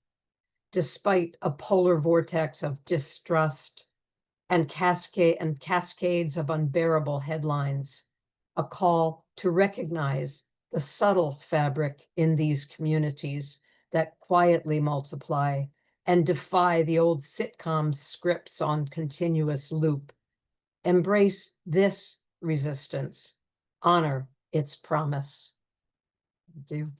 Despite a polar vortex of distrust and cascades of unbearable headlines, a call to recognize the subtle fabric in these communities that quietly multiply and defy the old sitcom scripts on continuous loop. Embrace this resistance, honor its promise. Thank you.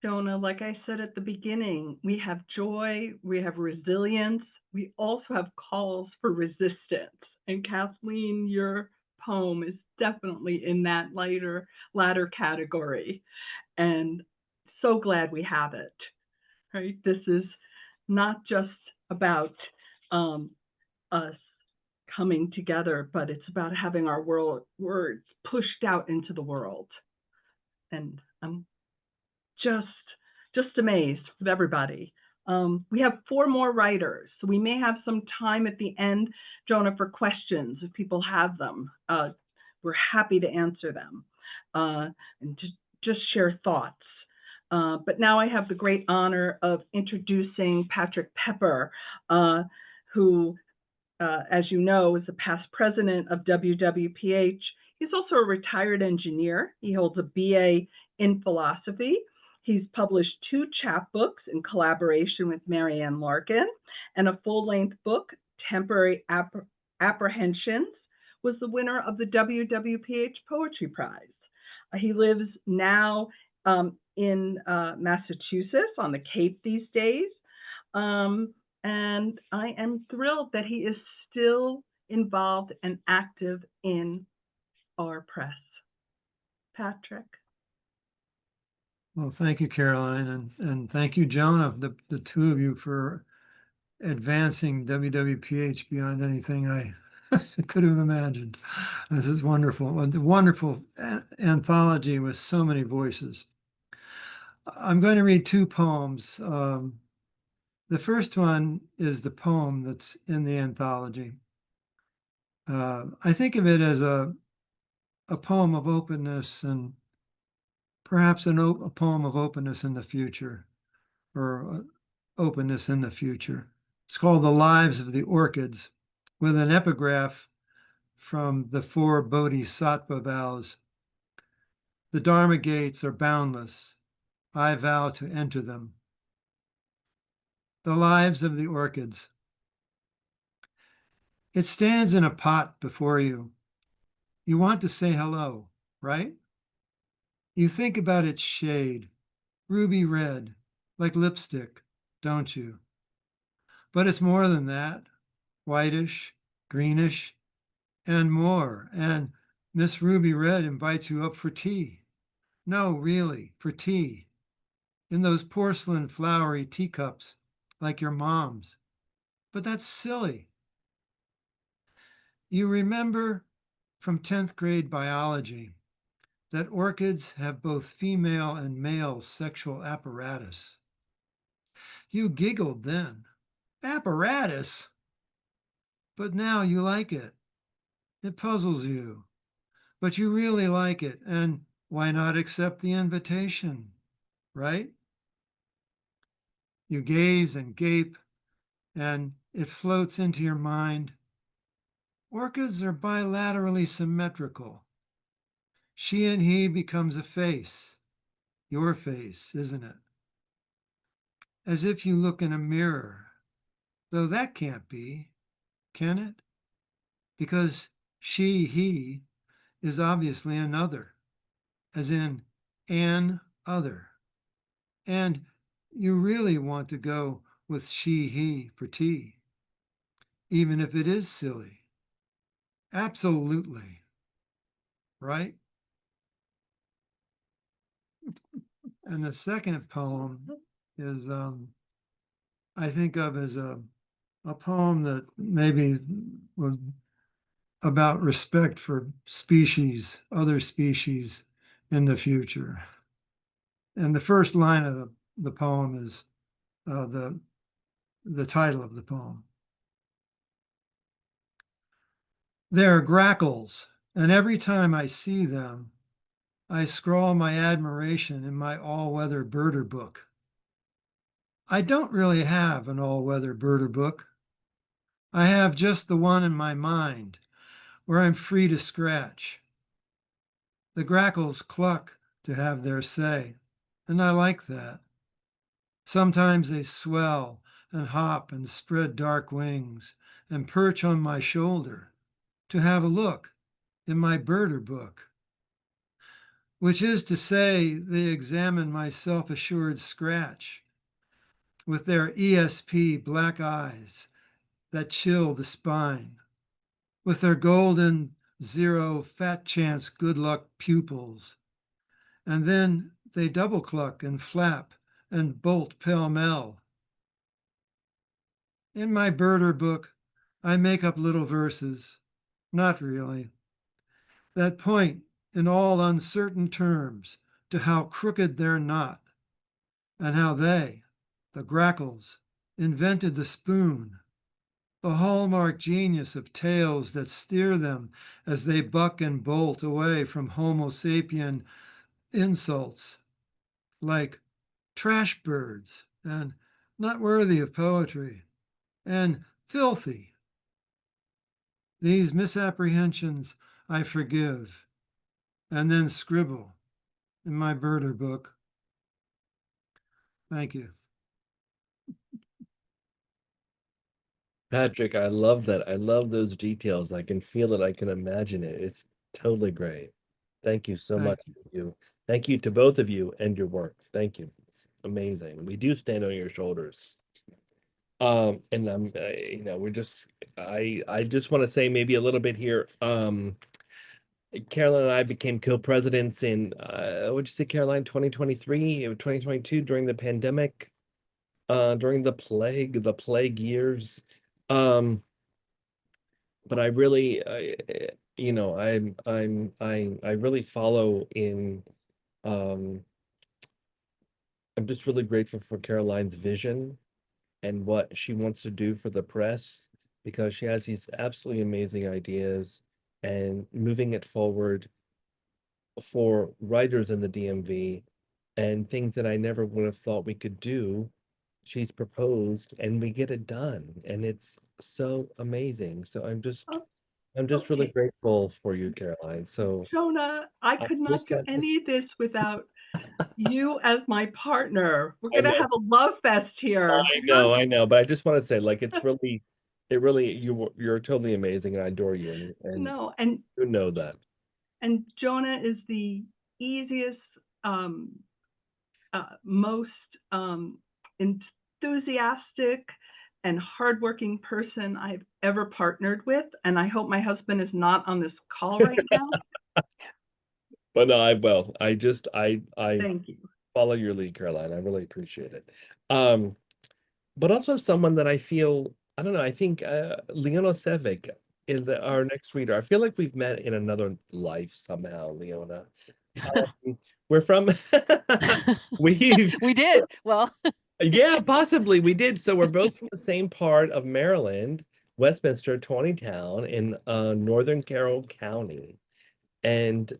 Jona, like I said at the beginning, we have joy, we have resilience, we also have calls for resistance. And Kathleen, your poem is definitely in that latter category. And so glad we have it, right? This is not just about us coming together, but it's about having our words pushed out into the world. And I'm just amazed with everybody. We have 4 more writers, so we may have some time at the end, Jona, for questions if people have them. We're happy to answer them and just share thoughts. But now I have the great honor of introducing Patric Pepper, who, as you know, is a past president of WWPH. He's also a retired engineer. He holds a BA in philosophy. He's published 2 chapbooks in collaboration with Ann Larkin, and a full-length book, Temporary Apprehensions, was the winner of the WWPH Poetry Prize. He lives now in Massachusetts on the Cape these days, and I am thrilled that he is still involved and active in our press. Patric. Well, thank you, Caroline, and thank you, Jona, the 2 of you, for advancing WWPH beyond anything I could have imagined. This is wonderful. A wonderful anthology with so many voices. I'm going to read 2 poems. The first one is the poem that's in the anthology. I think of it as a poem of openness, and perhaps a poem of openness in the future, or openness in the future. It's called The Lives of the Orchids, with an epigraph from the 4 Bodhisattva vows. The Dharma gates are boundless. I vow to enter them. The Lives of the Orchids. It stands in a pot before you. You want to say hello, right? You think about its shade, ruby red, like lipstick, don't you? But it's more than that, whitish, greenish, and more. And Miss Ruby Red invites you up for tea. No, really, for tea. In those porcelain flowery teacups, like your mom's. But that's silly. You remember from 10th grade biology that orchids have both female and male sexual apparatus. You giggled then. Apparatus? But now you like it. It puzzles you. But you really like it, and why not accept the invitation, right? You gaze and gape, and it floats into your mind. Orchids are bilaterally symmetrical. She and he becomes a face, your face, isn't it? As if you look in a mirror, though that can't be, can it? Because she, he, is obviously another, as in an other. And you really want to go with she, he for tea, even if it is silly. Absolutely. Right? And the second poem is, I think of as a poem that maybe was about respect for species, other species in the future. And the first line of the poem is the title of the poem. There are grackles, and every time I see them, I scrawl my admiration in my all-weather birder book. I don't really have an all-weather birder book. I have just the one in my mind, where I'm free to scratch. The grackles cluck to have their say, and I like that. Sometimes they swell and hop and spread dark wings and perch on my shoulder to have a look in my birder book, which is to say they examine my self-assured scratch with their ESP black eyes that chill the spine, with their golden zero fat chance good luck pupils. And then they double cluck and flap and bolt pell-mell. In my birder book, I make up little verses, not really, that point in all uncertain terms to how crooked they're not, and how they, the grackles, invented the spoon, the hallmark genius of tales that steer them as they buck and bolt away from Homo sapien insults, like trash birds and not worthy of poetry and filthy. These misapprehensions I forgive and then scribble in my birder book. Thank you. Patrick, I love that. I love those details. I can feel it. I can imagine it. It's totally great. Thank you so Thank much. Thank you to both of you and your work. Thank you. It's amazing. We do stand on your shoulders. And I'm, I just want to say maybe a little bit here. Caroline and I became co-presidents in, what'd you say, Caroline, 2023, 2022 during the pandemic, during the plague years. But I really, I really follow in, I'm just really grateful for Caroline's vision and what she wants to do for the press, because she has these absolutely amazing ideas and moving it forward for writers in the DMV and things that I never would have thought we could do. she's proposed and we get it done. And it's so amazing. So I'm just really Okay. grateful for you, Caroline. So Jona, I could not just do got this- any of this without you as my partner. We're I gonna know. have a love fest here. I know, but I just want to say, like, it's really, you're totally amazing, and I adore you, and No, and you know that. Jona is the easiest, most enthusiastic and hardworking person I've ever partnered with, and I hope my husband is not on this call right now. But no, I Thank you. follow your lead, Caroline. I really appreciate it. But also someone that I feel, I don't know, I think Leona Sevick is our next reader. I feel like we've met in another life somehow, Leona. We're from we did. Well, yeah, possibly we did. So we're both from the same part of Maryland, Westminster, Town in Northern Carroll County. And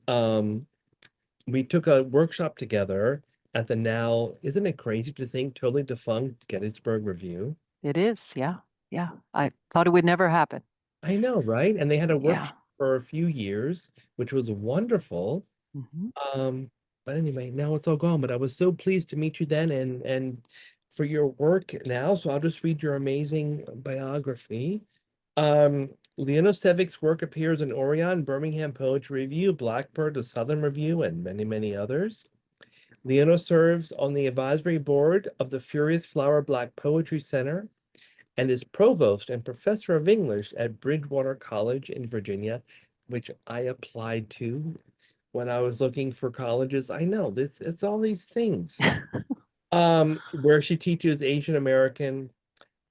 we took a workshop together at the now, isn't it crazy to think, totally defunct Gettysburg Review? it is. Yeah. Yeah. I thought it would never happen. I know, right? And they had a Yeah. workshop for a few years, which was wonderful. But anyway, now it's all gone. But I was so pleased to meet you then and for your work now. So I'll just read your amazing biography. Leona Sevick's work appears in Orion, Birmingham Poetry Review, Blackbird, the Southern Review, and many, many others. Leona serves on the advisory board of the Furious Flower Black Poetry Center and is provost and professor of English at Bridgewater College in Virginia, which I applied to when I was looking for colleges. I know it's all these things. Where she teaches Asian American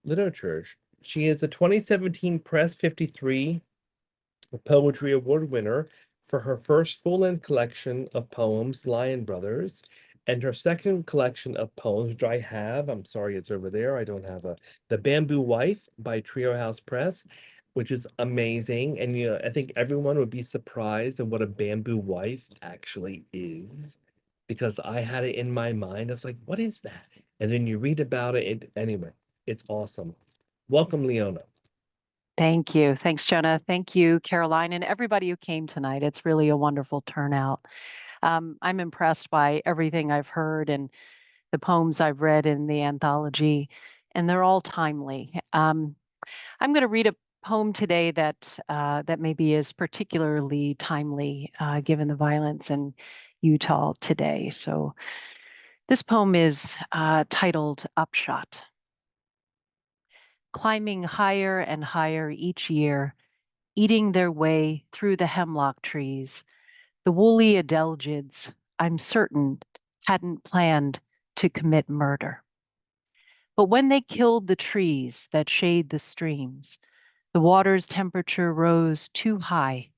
literature. She is a 2017 Press 53 Poetry Award winner for her first full-length collection of poems, Lion Brothers, and her second collection of poems, which I have. I'm sorry, it's over there. I don't have The Bamboo Wife by Trio House Press, which is amazing. And I think everyone would be surprised at what a bamboo wife actually is, because I had it in my mind. I was like, what is that? And then you read about it. Anyway, it's awesome. Welcome, Leona. Thank you. Thanks, Jona. Thank you, Caroline, and everybody who came tonight. It's really a wonderful turnout. I'm impressed by everything I've heard and the poems I've read in the anthology, and they're all timely. I'm going to read a poem today that maybe is particularly timely given the violence in Utah today. So this poem is titled Upshot. Climbing higher and higher each year, eating their way through the hemlock trees, the woolly adelgids, I'm certain, hadn't planned to commit murder. But when they killed the trees that shade the streams, the water's temperature rose too high,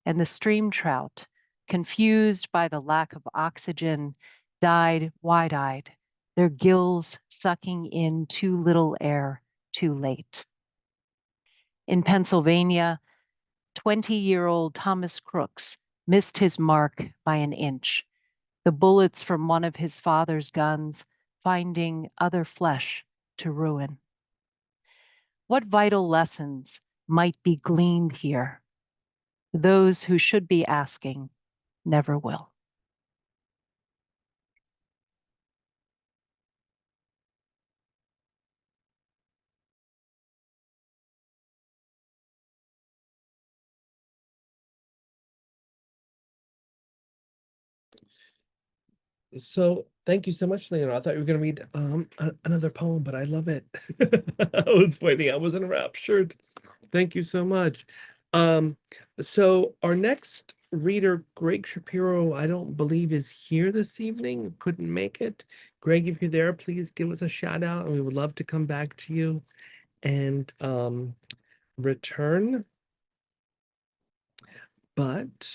and the stream trout, confused by the lack of oxygen, died wide-eyed, their gills sucking in too little air too late. In Pennsylvania, 20-year-old Thomas Crooks missed his mark by an inch, the bullets from one of his father's guns finding other flesh to ruin. What vital lessons might be gleaned here? Those who should be asking never will. So thank you so much, Leona. I thought you were going to read another poem, but I love it. I was waiting. I was enraptured. Thank you so much. So our next reader, Gregg Shapiro, I don't believe is here this evening. Couldn't make it. Gregg, if you're there, please give us a shout out, and we would love to come back to you and return. But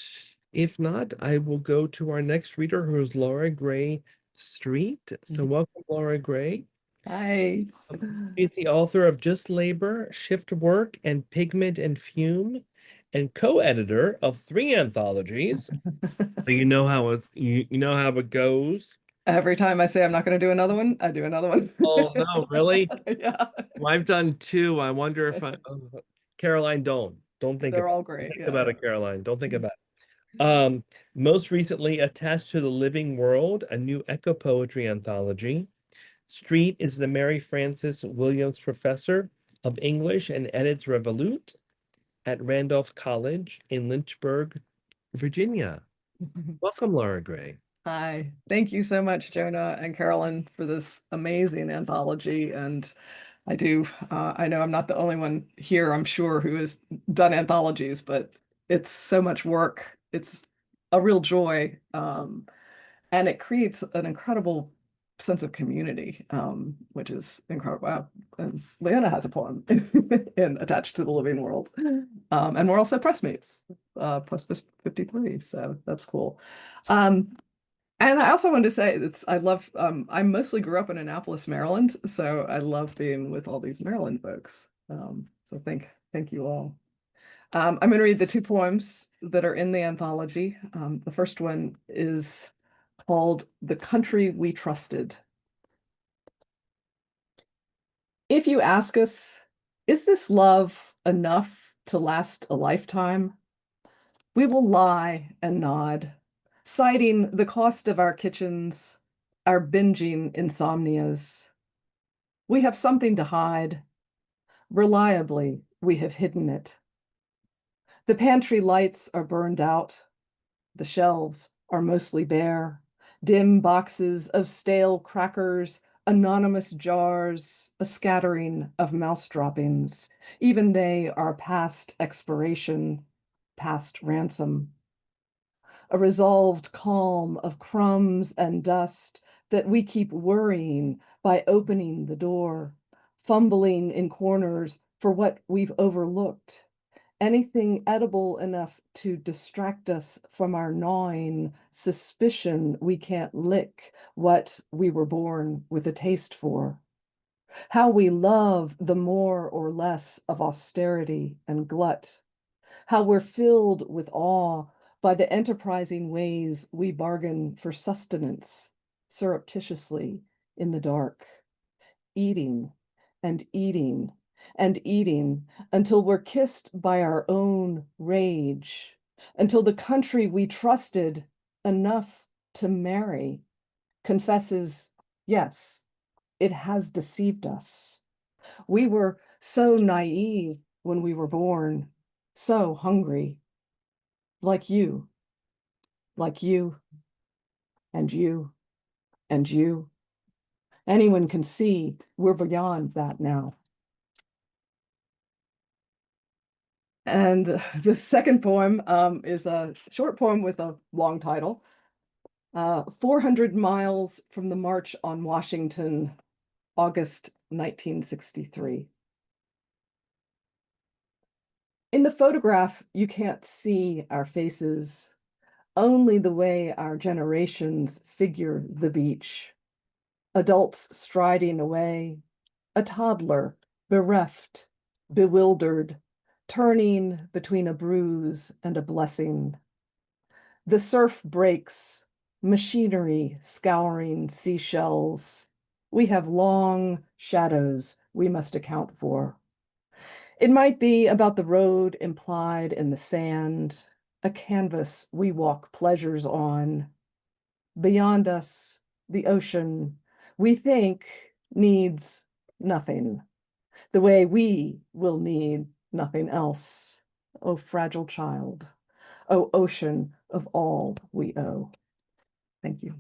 if not, I will go to our next reader, who is Laura Gray Street. So welcome, Laura Gray. Hi. She's the author of Just Labor, Shift Work, and Pigment and Fume, and co-editor of 3 anthologies. So you know how it goes. Every time I say I'm not going to do another one, I do another one. Oh no, really? Yeah. Well, I've done two. I wonder if Caroline, don't think They're about all it. great. Think Yeah, about yeah. it, Caroline. Don't think about it. Most recently attached to the Living World, a new echo poetry anthology. Street is the Mary Frances Williams Professor of English and edits Revolute at Randolph College in Lynchburg, Virginia. Welcome, Laura Gray. Hi, thank you so much, Jona and Carolyn, for this amazing anthology. And I know I'm not the only one here, I'm sure, who has done anthologies, but it's so much work. It's a real joy. And it creates an incredible sense of community, which is incredible. Wow. And Leona has a poem attached to the Living World. And we're also pressmates, plus 53, so that's cool. And I also wanted to say I mostly grew up in Annapolis, Maryland, so I love being with all these Maryland folks. So thank you all. I'm going to read the two poems that are in the anthology. The first one is called The Country We Trusted. If you ask us, is this love enough to last a lifetime? We will lie and nod, citing the cost of our kitchens, our binging insomnias. We have something to hide. Reliably, we have hidden it. The pantry lights are burned out. The shelves are mostly bare. Dim boxes of stale crackers, anonymous jars, a scattering of mouse droppings. Even they are past expiration, past ransom. A resolved calm of crumbs and dust that we keep worrying by opening the door, fumbling in corners for what we've overlooked. Anything edible enough to distract us from our gnawing suspicion we can't lick what we were born with a taste for. How we love the more or less of austerity and glut. How we're filled with awe by the enterprising ways we bargain for sustenance surreptitiously in the dark, eating and eating and eating until we're kissed by our own rage, until the country we trusted enough to marry confesses, yes, it has deceived us. We were so naive when we were born, so hungry, like you, like you, and you, and you. Anyone can see we're beyond that now. And the second poem is a short poem with a long title, 400 Miles from the March on Washington, August 1963. In the photograph, you can't see our faces, only the way our generations figure the beach. Adults striding away, a toddler, bereft, bewildered, turning between a bruise and a blessing. The surf breaks, machinery scouring seashells. We have long shadows we must account for. It might be about the road implied in the sand, a canvas we walk pleasures on. Beyond us, the ocean, we think, needs nothing, the way we will need nothing else. O fragile child, O ocean of all we owe. Thank you.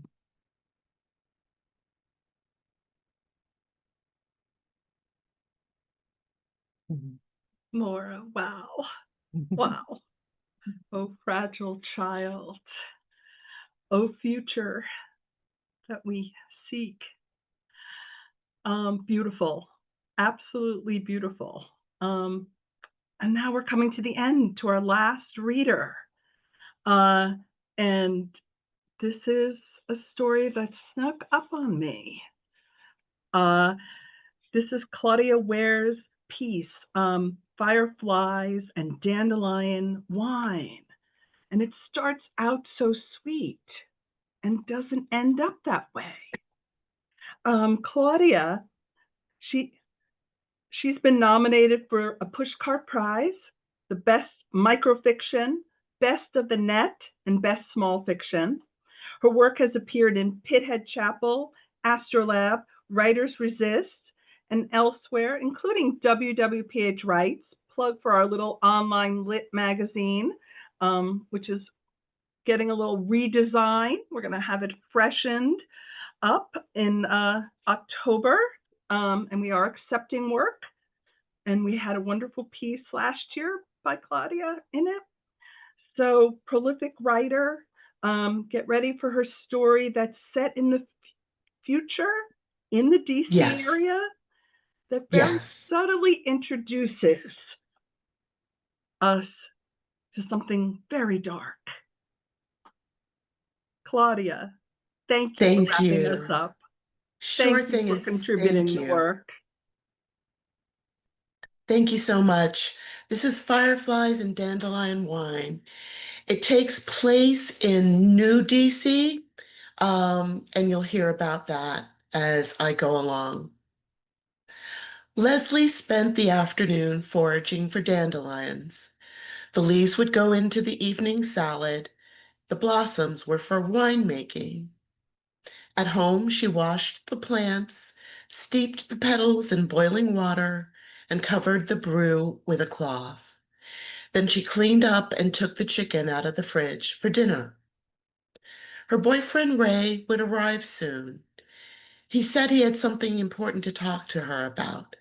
Maura, wow. Wow. Oh, fragile child. Oh, future that we seek. Beautiful. Absolutely beautiful. And now we're coming to the end, to our last reader. And this is a story that snuck up on me. This is Claudia Wair's piece, Fireflies and Dandelion Wine. And it starts out so sweet. and doesn't end up that way. Claudia, she's been nominated for a Pushcart Prize, the Best Microfiction, Best of the Net, and Best Small Fiction. Her work has appeared in Pithead Chapel, Astrolab, Writers Resist, and elsewhere, including WWPH Writes, plug for our little online lit magazine, which is getting a little redesign. We're going to have it freshened up in October, and we are accepting work. And we had a wonderful piece last year by Claudia in it. So prolific writer, get ready for her story that's set in the future in the DC area that very subtly introduces us to something very dark. Claudia, thank you for wrapping us up. Sure Thank you for contributing the work. Thank you so much. This is Fireflies and Dandelion Wine. It takes place in New DC, and you'll hear about that as I go along. Leslie spent the afternoon foraging for dandelions. The leaves would go into the evening salad. The blossoms were for winemaking. At home, she washed the plants, steeped the petals in boiling water, and covered the brew with a cloth. Then she cleaned up and took the chicken out of the fridge for dinner. Her boyfriend Ray would arrive soon. He said he had something important to talk to her about.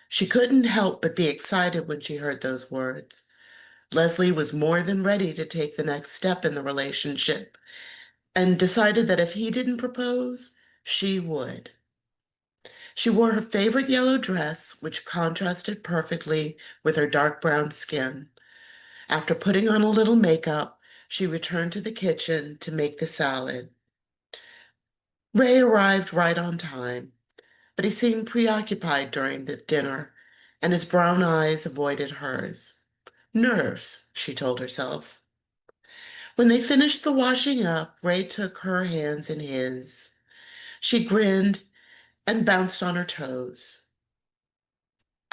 She couldn't help but be excited when she heard those words. Leslie was more than ready to take the next step in the relationship and decided that if he didn't propose, she would. She wore her favorite yellow dress, which contrasted perfectly with her dark brown skin. After putting on a little makeup, she returned to the kitchen to make the salad. Ray arrived right on time, but he seemed preoccupied during the dinner, and his brown eyes avoided hers. Nerves, she told herself. When they finished the washing up, Ray took her hands in his. She grinned and bounced on her toes.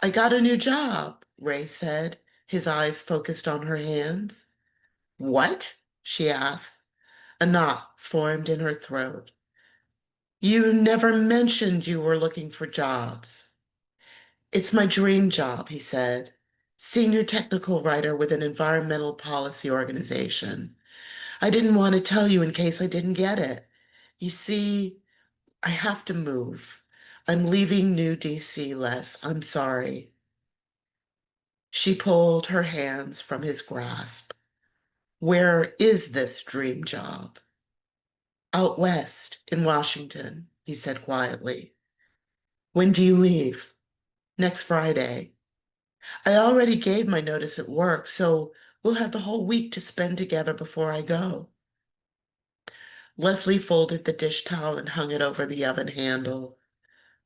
I got a new job, Ray said, his eyes focused on her hands. What? She asked. A knot formed in her throat. You never mentioned you were looking for jobs. It's my dream job, he said. Senior technical writer with an environmental policy organization. I didn't want to tell you in case I didn't get it. You see, I have to move. I'm leaving New DC, Les. I'm sorry. She pulled her hands from his grasp. Where is this dream job? Out west in Washington, he said quietly. When do you leave? Next Friday. I already gave my notice at work, so we'll have the whole week to spend together before I go. Leslie folded the dish towel and hung it over the oven handle.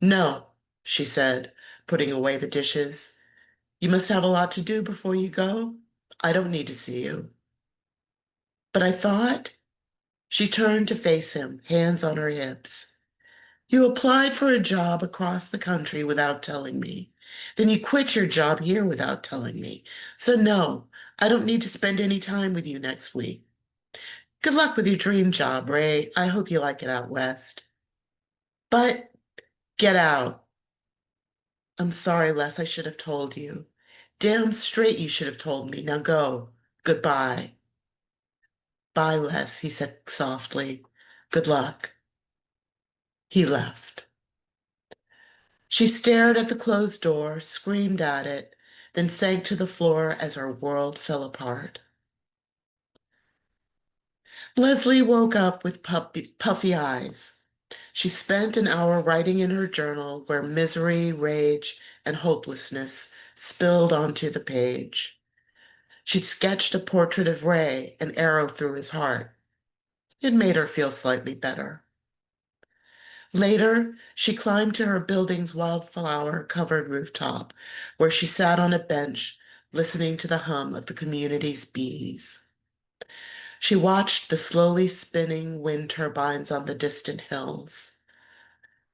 No, she said, putting away the dishes. You must have a lot to do before you go. I don't need to see you. But I thought... She turned to face him, hands on her hips. You applied for a job across the country without telling me. Then you quit your job here without telling me. So no, I don't need to spend any time with you next week. Good luck with your dream job, Ray. I hope you like it out west. But get out. I'm sorry, Les, I should have told you. Damn straight you should have told me. Now go. Goodbye. Bye, Les, he said softly. Good luck. He left. She stared at the closed door, screamed at it, then sank to the floor as her world fell apart. Leslie woke up with puffy eyes. She spent an hour writing in her journal where misery, rage, and hopelessness spilled onto the page. She'd sketched a portrait of Ray, an arrow through his heart. It made her feel slightly better. Later, she climbed to her building's wildflower-covered rooftop, where she sat on a bench, listening to the hum of the community's bees. She watched the slowly spinning wind turbines on the distant hills.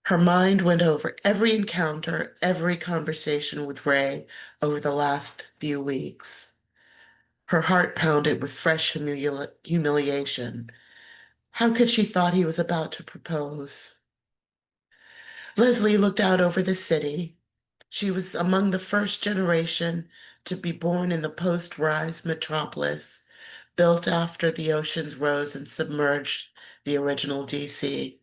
Her mind went over every encounter, every conversation with Ray over the last few weeks. Her heart pounded with fresh humiliation. How could she thought he was about to propose? Leslie looked out over the city. She was among the first generation to be born in the post-rise metropolis, built after the oceans rose and submerged the original DC.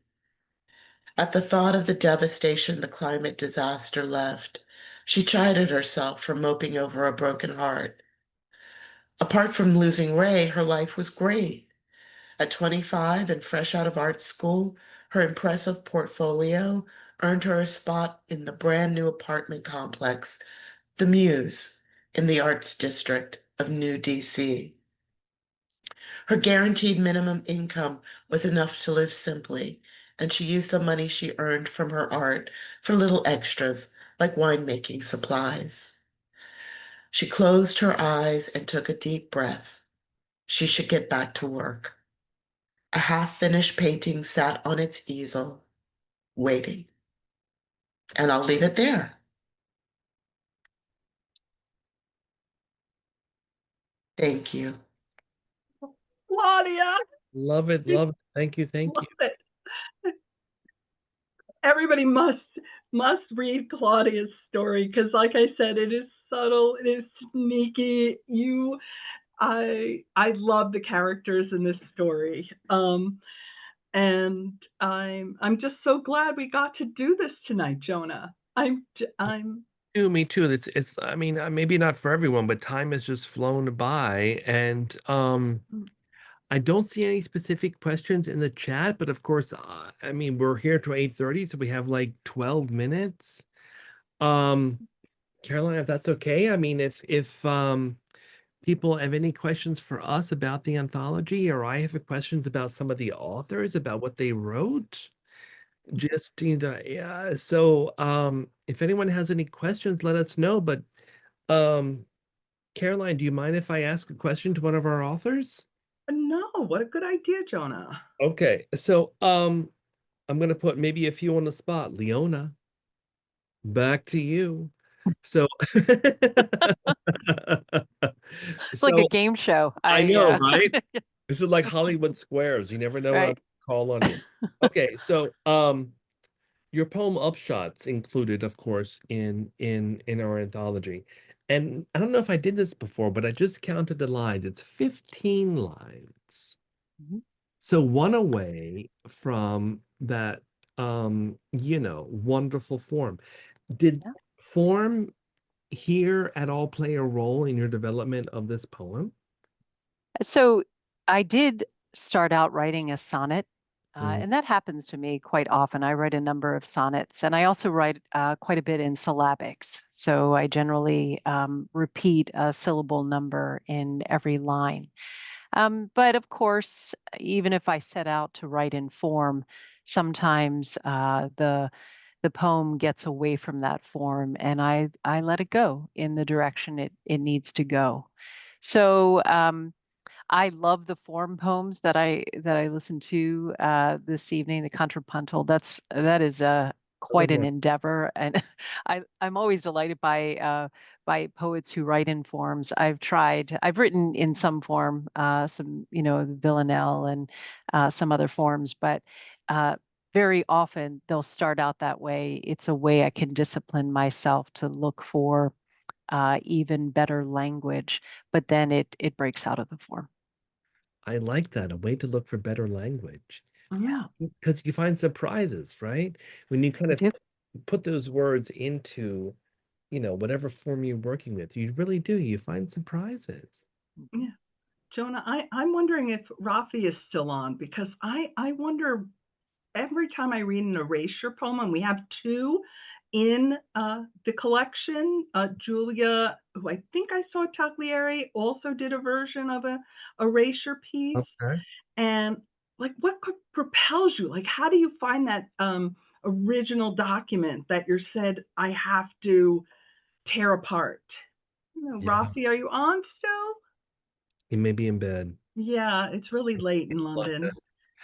At the thought of the devastation the climate disaster left, she chided herself for moping over a broken heart. Apart from losing Ray, her life was great. At 25 and fresh out of art school, her impressive portfolio earned her a spot in the brand new apartment complex, The Muse, in the Arts District of New DC. Her guaranteed minimum income was enough to live simply, and she used the money she earned from her art for little extras like winemaking supplies. She closed her eyes and took a deep breath. She should get back to work. A half-finished painting sat on its easel, waiting. And I'll leave it there. Thank you. Claudia, Love it, love it. Thank you, thank love you. it. Everybody must read Claudia's story because, like I said, it is subtle, it is sneaky. I love the characters in this story, and I'm just so glad we got to do this tonight, Jona. Me too. It's I mean, maybe not for everyone, but time has just flown by, and I don't see any specific questions in the chat, but of course, I mean, we're here till 8:30, so we have like 12 minutes. Caroline, if that's okay. I mean, if people have any questions for us about the anthology, or I have questions about some of the authors, about what they wrote, just, you know, yeah. So, if anyone has any questions, let us know. But, Caroline, do you mind if I ask a question to one of our authors? No, what a good idea, Jona. Okay, so, I'm gonna put maybe a few on the spot. Leona, back to you. So, It's like a so game show. I know, right? This is like Hollywood Squares. You never know when I'll Right. call on you. Okay, so, your poem Upshots included, of course, in our anthology. And I don't know if I did this before, but I just counted the lines. It's 15 lines. Mhm. So one away from that, you know, wonderful form. Did Yeah. form here at all play a role in your development of this poem? So I did start out writing a sonnet, Mm. and that happens to me quite often. I write a number of sonnets, and I also write quite a bit in syllabics. So I generally repeat a syllable number in every line. But of course, even if I set out to write in form, sometimes the poem gets away from that form, and I let it go in the direction it needs to go. So I love the form poems that I listened to this evening. The contrapuntal. That is quite an endeavor, and I'm always delighted by poets who write in forms. I've written in some form, some Villanelle and some other forms, but very often they'll start out that way. It's a way I can discipline myself to look for even better language, but then it breaks out of the form. I like that, a way to look for better language. Yeah. Because you find surprises, right? When you kind of do. put those words into, you know, whatever form you're working with, you really do. You find surprises. Yeah. Jona, I'm wondering if Raffi is still on because I wonder every time I read an erasure poem, and we have two in the collection. Julia, who I think I saw Taglieri, also did a version of a erasure piece. Okay. And like, what propels you? Like, how do you find that original document that you're said I have to tear apart? You know, Yeah. Raffi, are you on still? He may be in bed. Yeah, it's really late in London. London.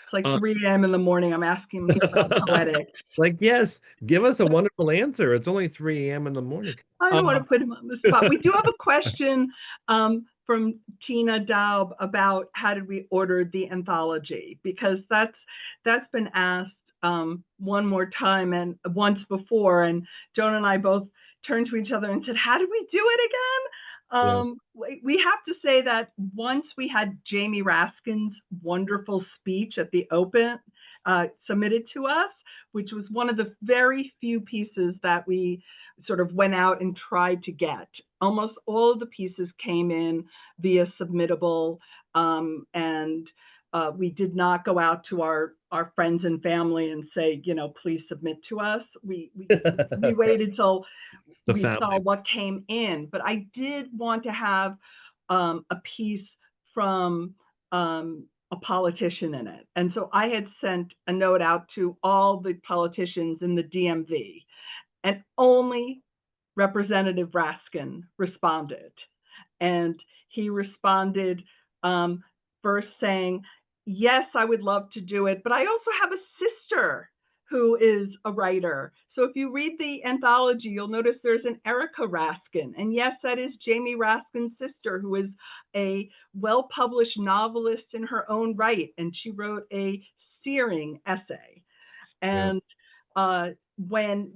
It's like 3 a.m. in the morning. I'm asking him about poetic. Like, yes, give us a wonderful answer. It's only 3 a.m. in the morning. I don't want to put him on the spot. We do have a question from Tina Daub about how did we order the anthology, because that's been asked one more time and once before, and Jona and I both turned to each other and said, how did we do it again? We have to say that once we had Jamie Raskin's wonderful speech at the Open submitted to us, which was one of the very few pieces that we sort of went out and tried to get. Almost all of the pieces came in via submittable, and we did not go out to our friends and family and say, you know, please submit to us. We waited till we saw what came in. But I did want to have a piece from a politician in it. And so I had sent a note out to all the politicians in the DMV, and only Representative Raskin responded. And he responded first saying, yes, I would love to do it, but I also have a sister who is a writer. So if you read the anthology, you'll notice there's an Erica Raskin. And yes, that is Jamie Raskin's sister, who is a well-published novelist in her own right. And she wrote a searing essay. And when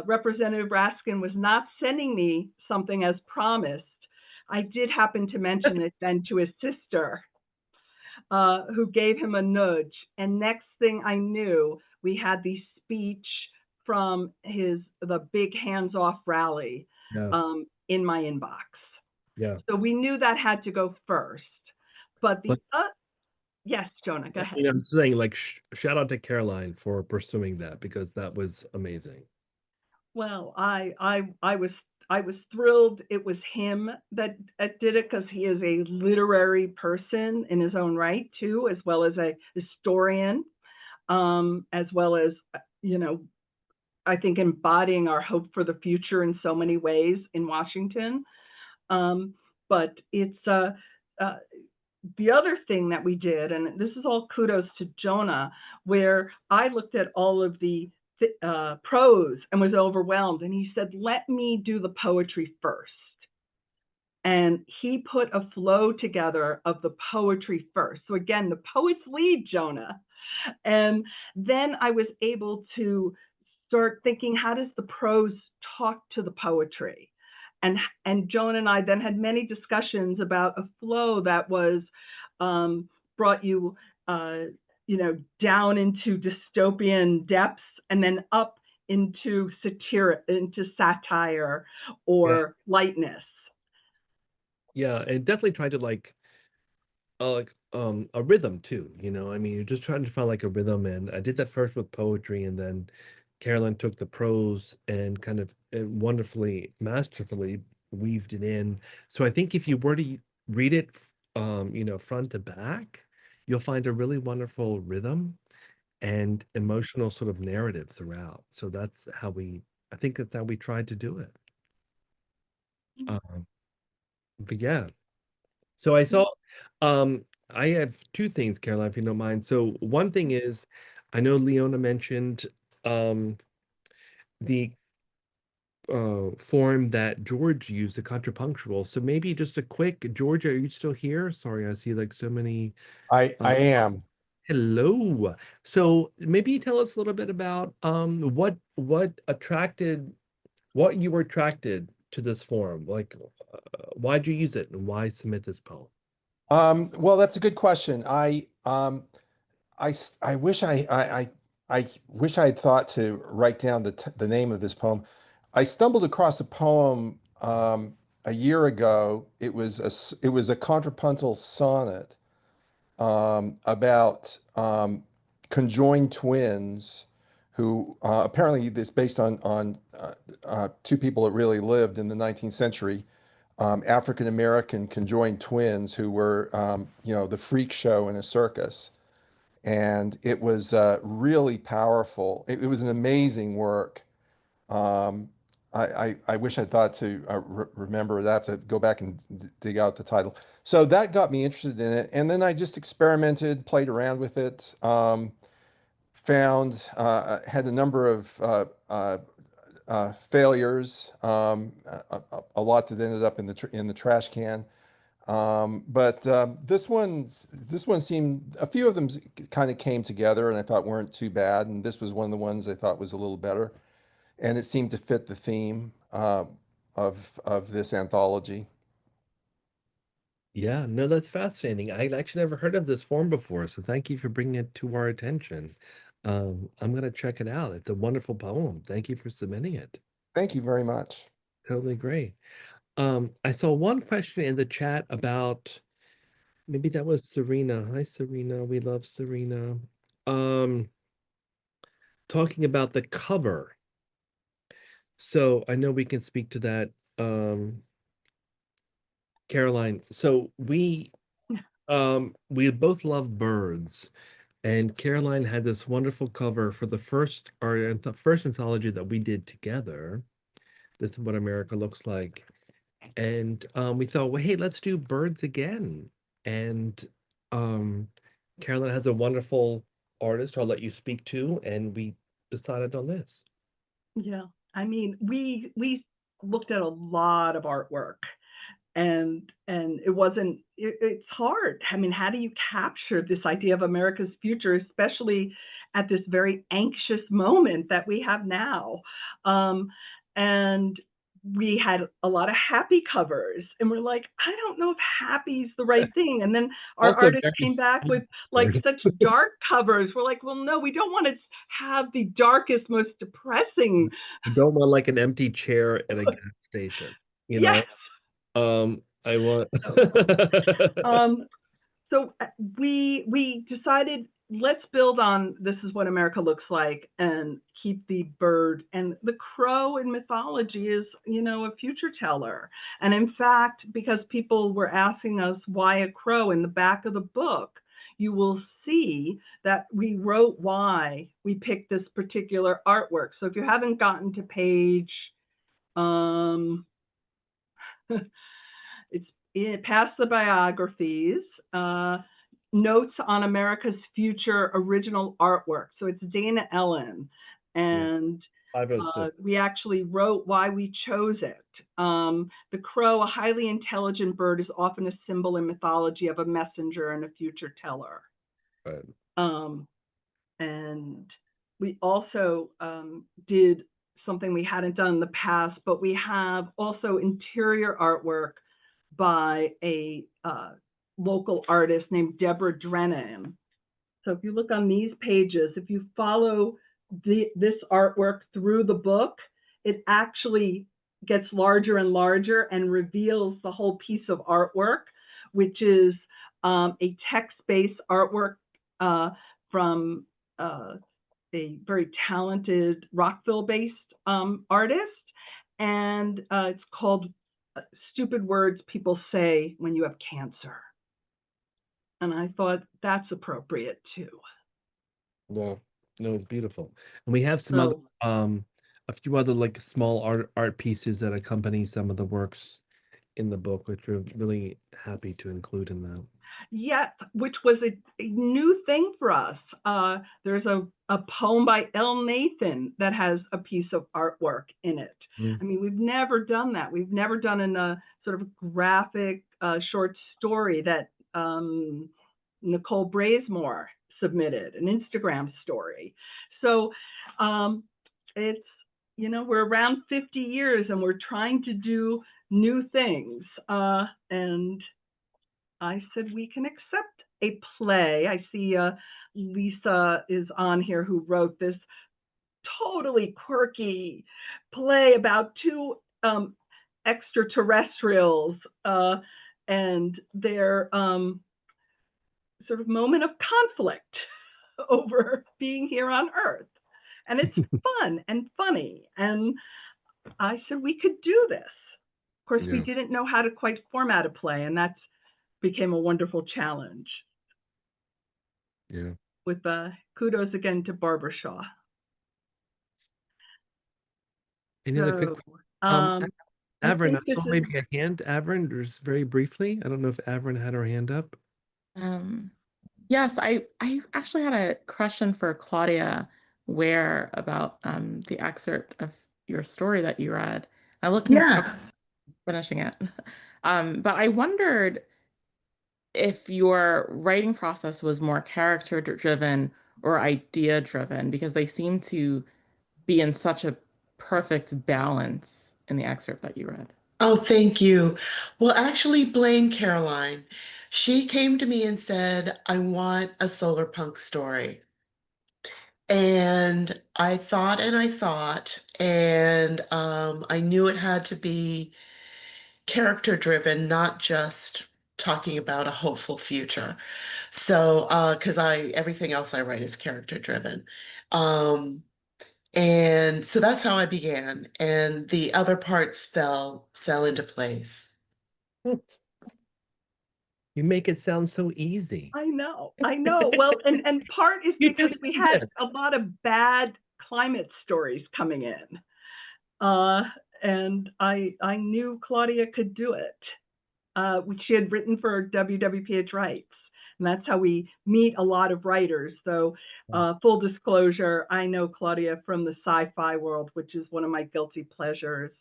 Representative Raskin was not sending me something as promised, I did happen to mention it then to his sister, who gave him a nudge. And next thing I knew, we had the speech from the big hands-off rally in my inbox. Yeah. So we knew that had to go first. But yes, Jona, go ahead. I'm saying, like, shout out to Caroline for pursuing that, because that was amazing. Well, I was thrilled it was him that did it, because he is a literary person in his own right too, as well as a historian, as well as, you know, I think embodying our hope for the future in so many ways in Washington. But it's the other thing that we did, and this is all kudos to Jona, where I looked at all of the prose and was overwhelmed, and he said, let me do the poetry first. And he put a flow together of the poetry first. So again, the poet's lead, Jona. And then I was able to start thinking, how does the prose talk to the poetry? And Jona and I then had many discussions about a flow that was brought you, you know, down into dystopian depths, and then up into satire or lightness. Yeah, and definitely tried to like a rhythm too, you know. I mean, you're just trying to find like a rhythm, and I did that first with poetry, and then Carolyn took the prose and kind of wonderfully, masterfully weaved it in. So I think if you were to read it, you know, front to back, you'll find a really wonderful rhythm and emotional sort of narrative throughout. So that's how I think that's how we tried to do it. But yeah, so I saw, I have two things, Caroline, if you don't mind. So one thing is, I know Leona mentioned the form that George used, the contrapunctual. So maybe just a quick, George, are you still here? Sorry, I see like so many. I am. Hello. So maybe tell us a little bit about what you were attracted to this form. Like, why'd you use it, and why submit this poem? Well, that's a good question. I wish I wish I had thought to write down the name of this poem. I stumbled across a poem a year ago. It was a contrapuntal sonnet about conjoined twins who apparently this based on two people that really lived in the 19th century, African American conjoined twins who were you know, the freak show in a circus. And it was really powerful. It was an amazing work. I wish I thought to remember that, to go back and dig out the title. So that got me interested in it. And then I just experimented, played around with it, found, had a number of failures, a lot that ended up in the trash can. But this one seemed, a few of them kind of came together and I thought weren't too bad. And this was one of the ones I thought was a little better. And it seemed to fit the theme of this anthology. Yeah, no, that's fascinating. I'd actually never heard of this form before, so thank you for bringing it to our attention. I'm gonna check it out. It's a wonderful poem. Thank you for submitting it. Thank you very much. Totally great. I saw one question in the chat about, maybe that was Serena. Hi, Serena. We love Serena. Talking about the cover. So I know we can speak to that, Caroline. So we both love birds, and Caroline had this wonderful cover for the first anthology that we did together. This is what America looks like. And we thought, well, hey, let's do birds again. And Caroline has a wonderful artist I'll let you speak to, and we decided on this. Yeah, I mean, we looked at a lot of artwork, and it's hard. I mean, how do you capture this idea of America's future, especially at this very anxious moment that we have now? And we had a lot of happy covers, and we're like, I don't know if happy's the right thing. And then our Also artist very came back with sad. such dark covers. We're like, well, no, we don't want to have the darkest, most depressing. You don't want like an empty chair at a gas station, you know? Yes. I want So we decided, let's build on This Is What America Looks Like and keep the bird. And the crow in mythology is, a future teller. And in fact, because people were asking us why a crow, in the back of the book, you will see that we wrote why we picked this particular artwork. So if you haven't gotten to page, it's past the biographies, notes on America's future original artwork. So it's Dana Ellen, and 506. we actually wrote why we chose it. The crow, a highly intelligent bird, is often a symbol in mythology of a messenger and a future teller. Right. And we also did something we hadn't done in the past, but we have also interior artwork by a local artist named Deborah Drennan. So if you look on these pages, if you follow this artwork through the book, it actually gets larger and larger and reveals the whole piece of artwork, which is a text-based artwork from a very talented Rockville-based artist. And it's called Stupid Words People Say When You Have Cancer. And I thought that's appropriate too. Well, no, it's beautiful. And we have some other a few other like small art pieces that accompany some of the works in the book, which we're really happy to include in that. Yeah, which was a new thing for us. There's a poem by L. Nathan that has a piece of artwork in it. I mean, we've never done that. We've never done a sort of graphic short story that Nicole Brazemore submitted, an Instagram story. So it's, we're around 50 years and we're trying to do new things. And I said, we can accept a play. I see Lisa is on here, who wrote this totally quirky play about two extraterrestrials and their sort of moment of conflict over being here on Earth. And it's fun and funny. And I said, we could do this. Of course, we didn't know how to quite format a play, and that's became a wonderful challenge. Yeah. With, kudos again to Barbara Shaw. Any other quick? I Avrin, I think this saw is maybe a hand. Avrin, just very briefly. I don't know if Avrin had her hand up. Yes, I actually had a question for Claudia Wair about the excerpt of your story that you read. I looked finishing it. But I wondered if your writing process was more character driven or idea driven, because they seem to be in such a perfect balance in the excerpt that you read. Oh, thank you. Well, actually, blame Caroline. She came to me and said, I want a solar punk story. And I thought and I thought, and I knew it had to be character driven, not just talking about a hopeful future. So, because everything else I write is character driven. And so that's how I began, and the other parts fell into place. You make it sound so easy. I know. Well, and part is because we had a lot of bad climate stories coming in. And I knew Claudia could do it. Which she had written for WWPH Writes. And that's how we meet a lot of writers. So full disclosure, I know Claudia from the sci-fi world, which is one of my guilty pleasures.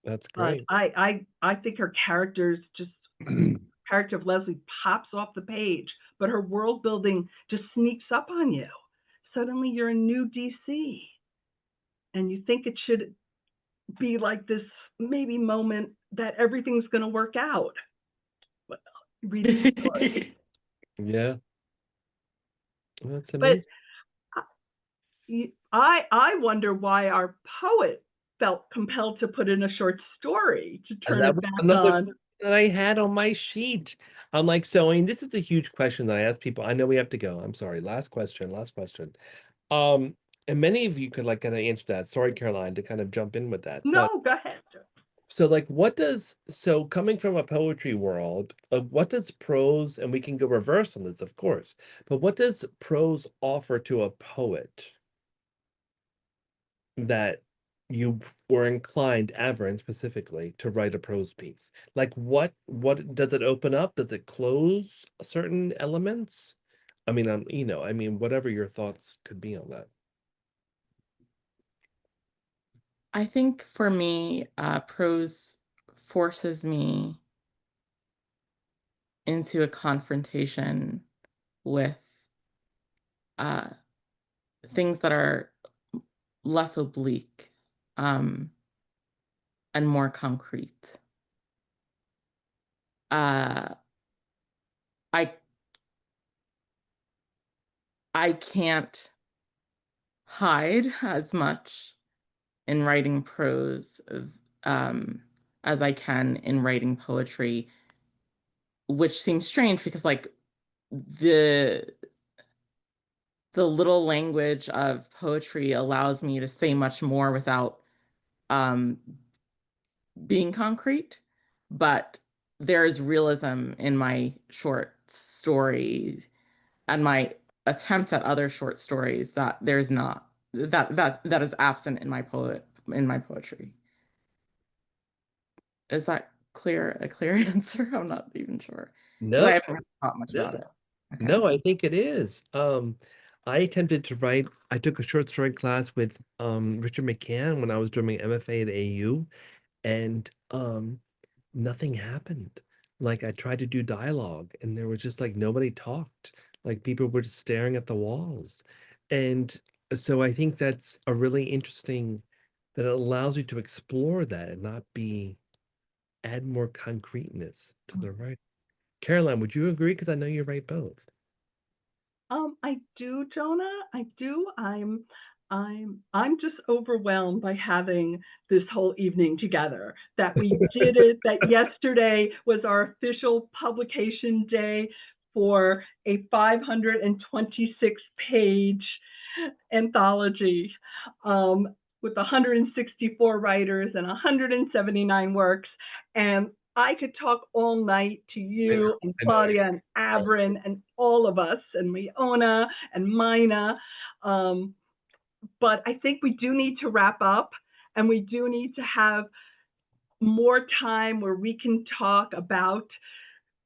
That's great. But I think her characters just character of Leslie pops off the page, but her world building just sneaks up on you. Suddenly you're in new DC, and you think it should be like this maybe moment that everything's going to work out. But read the story. Yeah, that's amazing. But I wonder why our poet felt compelled to put in a short story to turn it back on. That I had on my sheet. I'm like, so I mean, this is a huge question that I ask people. I know we have to go. I'm sorry. Last question. And many of you could like kind of answer that. Sorry, Caroline, to kind of jump in with that. No, go ahead. So like, so coming from a poetry world, what does prose, and we can go reverse on this, of course, but what does prose offer to a poet that you were inclined, Avrin specifically, to write a prose piece? Like what does it open up? Does it close certain elements? I mean, whatever your thoughts could be on that. I think for me, prose forces me into a confrontation with things that are less oblique and more concrete. I can't hide as much in writing prose as I can in writing poetry, which seems strange because like the little language of poetry allows me to say much more without being concrete, but there is realism in my short stories and my attempt at other short stories that there's not, that is absent in my poetry. Is that a clear answer? I'm not even sure. No, I haven't really thought much about it. Okay. No, I think it is. I attempted to write, I took a short story class with Richard McCann when I was doing my MFA at AU, and nothing happened. Like I tried to do dialogue and there was just like nobody talked. Like people were just staring at the walls. And so I think that's a really interesting, that it allows you to explore that and not add more concreteness to the writing. Caroline, would you agree? Because I know you write both. I do, Jona. I do. I'm just overwhelmed by having this whole evening together. That we did it. That yesterday was our official publication day for a 526-page anthology with 164 writers and 179 works. And I could talk all night to you and Claudia and Avrin and all of us and Leona and Myna. but I think we do need to wrap up, and we do need to have more time where we can talk about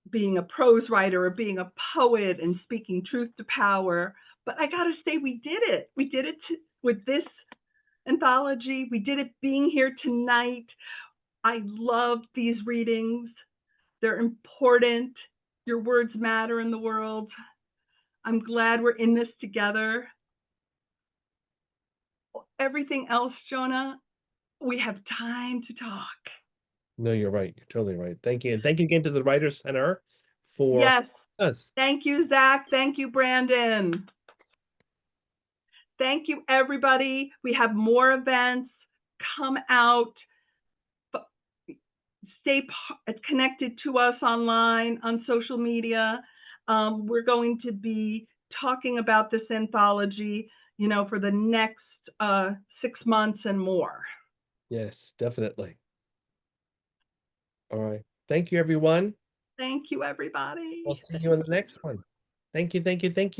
being a prose writer or being a poet and speaking truth to power. But I gotta say, we did it. We did it with this anthology. We did it being here tonight. I love these readings. They're important. Your words matter in the world. I'm glad we're in this together. Everything else, Jona, we have time to talk. No, you're right. You're totally right. Thank you. And thank you again to the Writers Center for Yes. us. Thank you, Zach. Thank you, Brandon. Thank you, everybody. We have more events. Come out. Stay connected to us online, on social media. We're going to be talking about this anthology, for the next 6 months and more. Yes, definitely. All right. Thank you, everyone. Thank you, everybody. We'll see you in the next one. Thank you, thank you, thank you.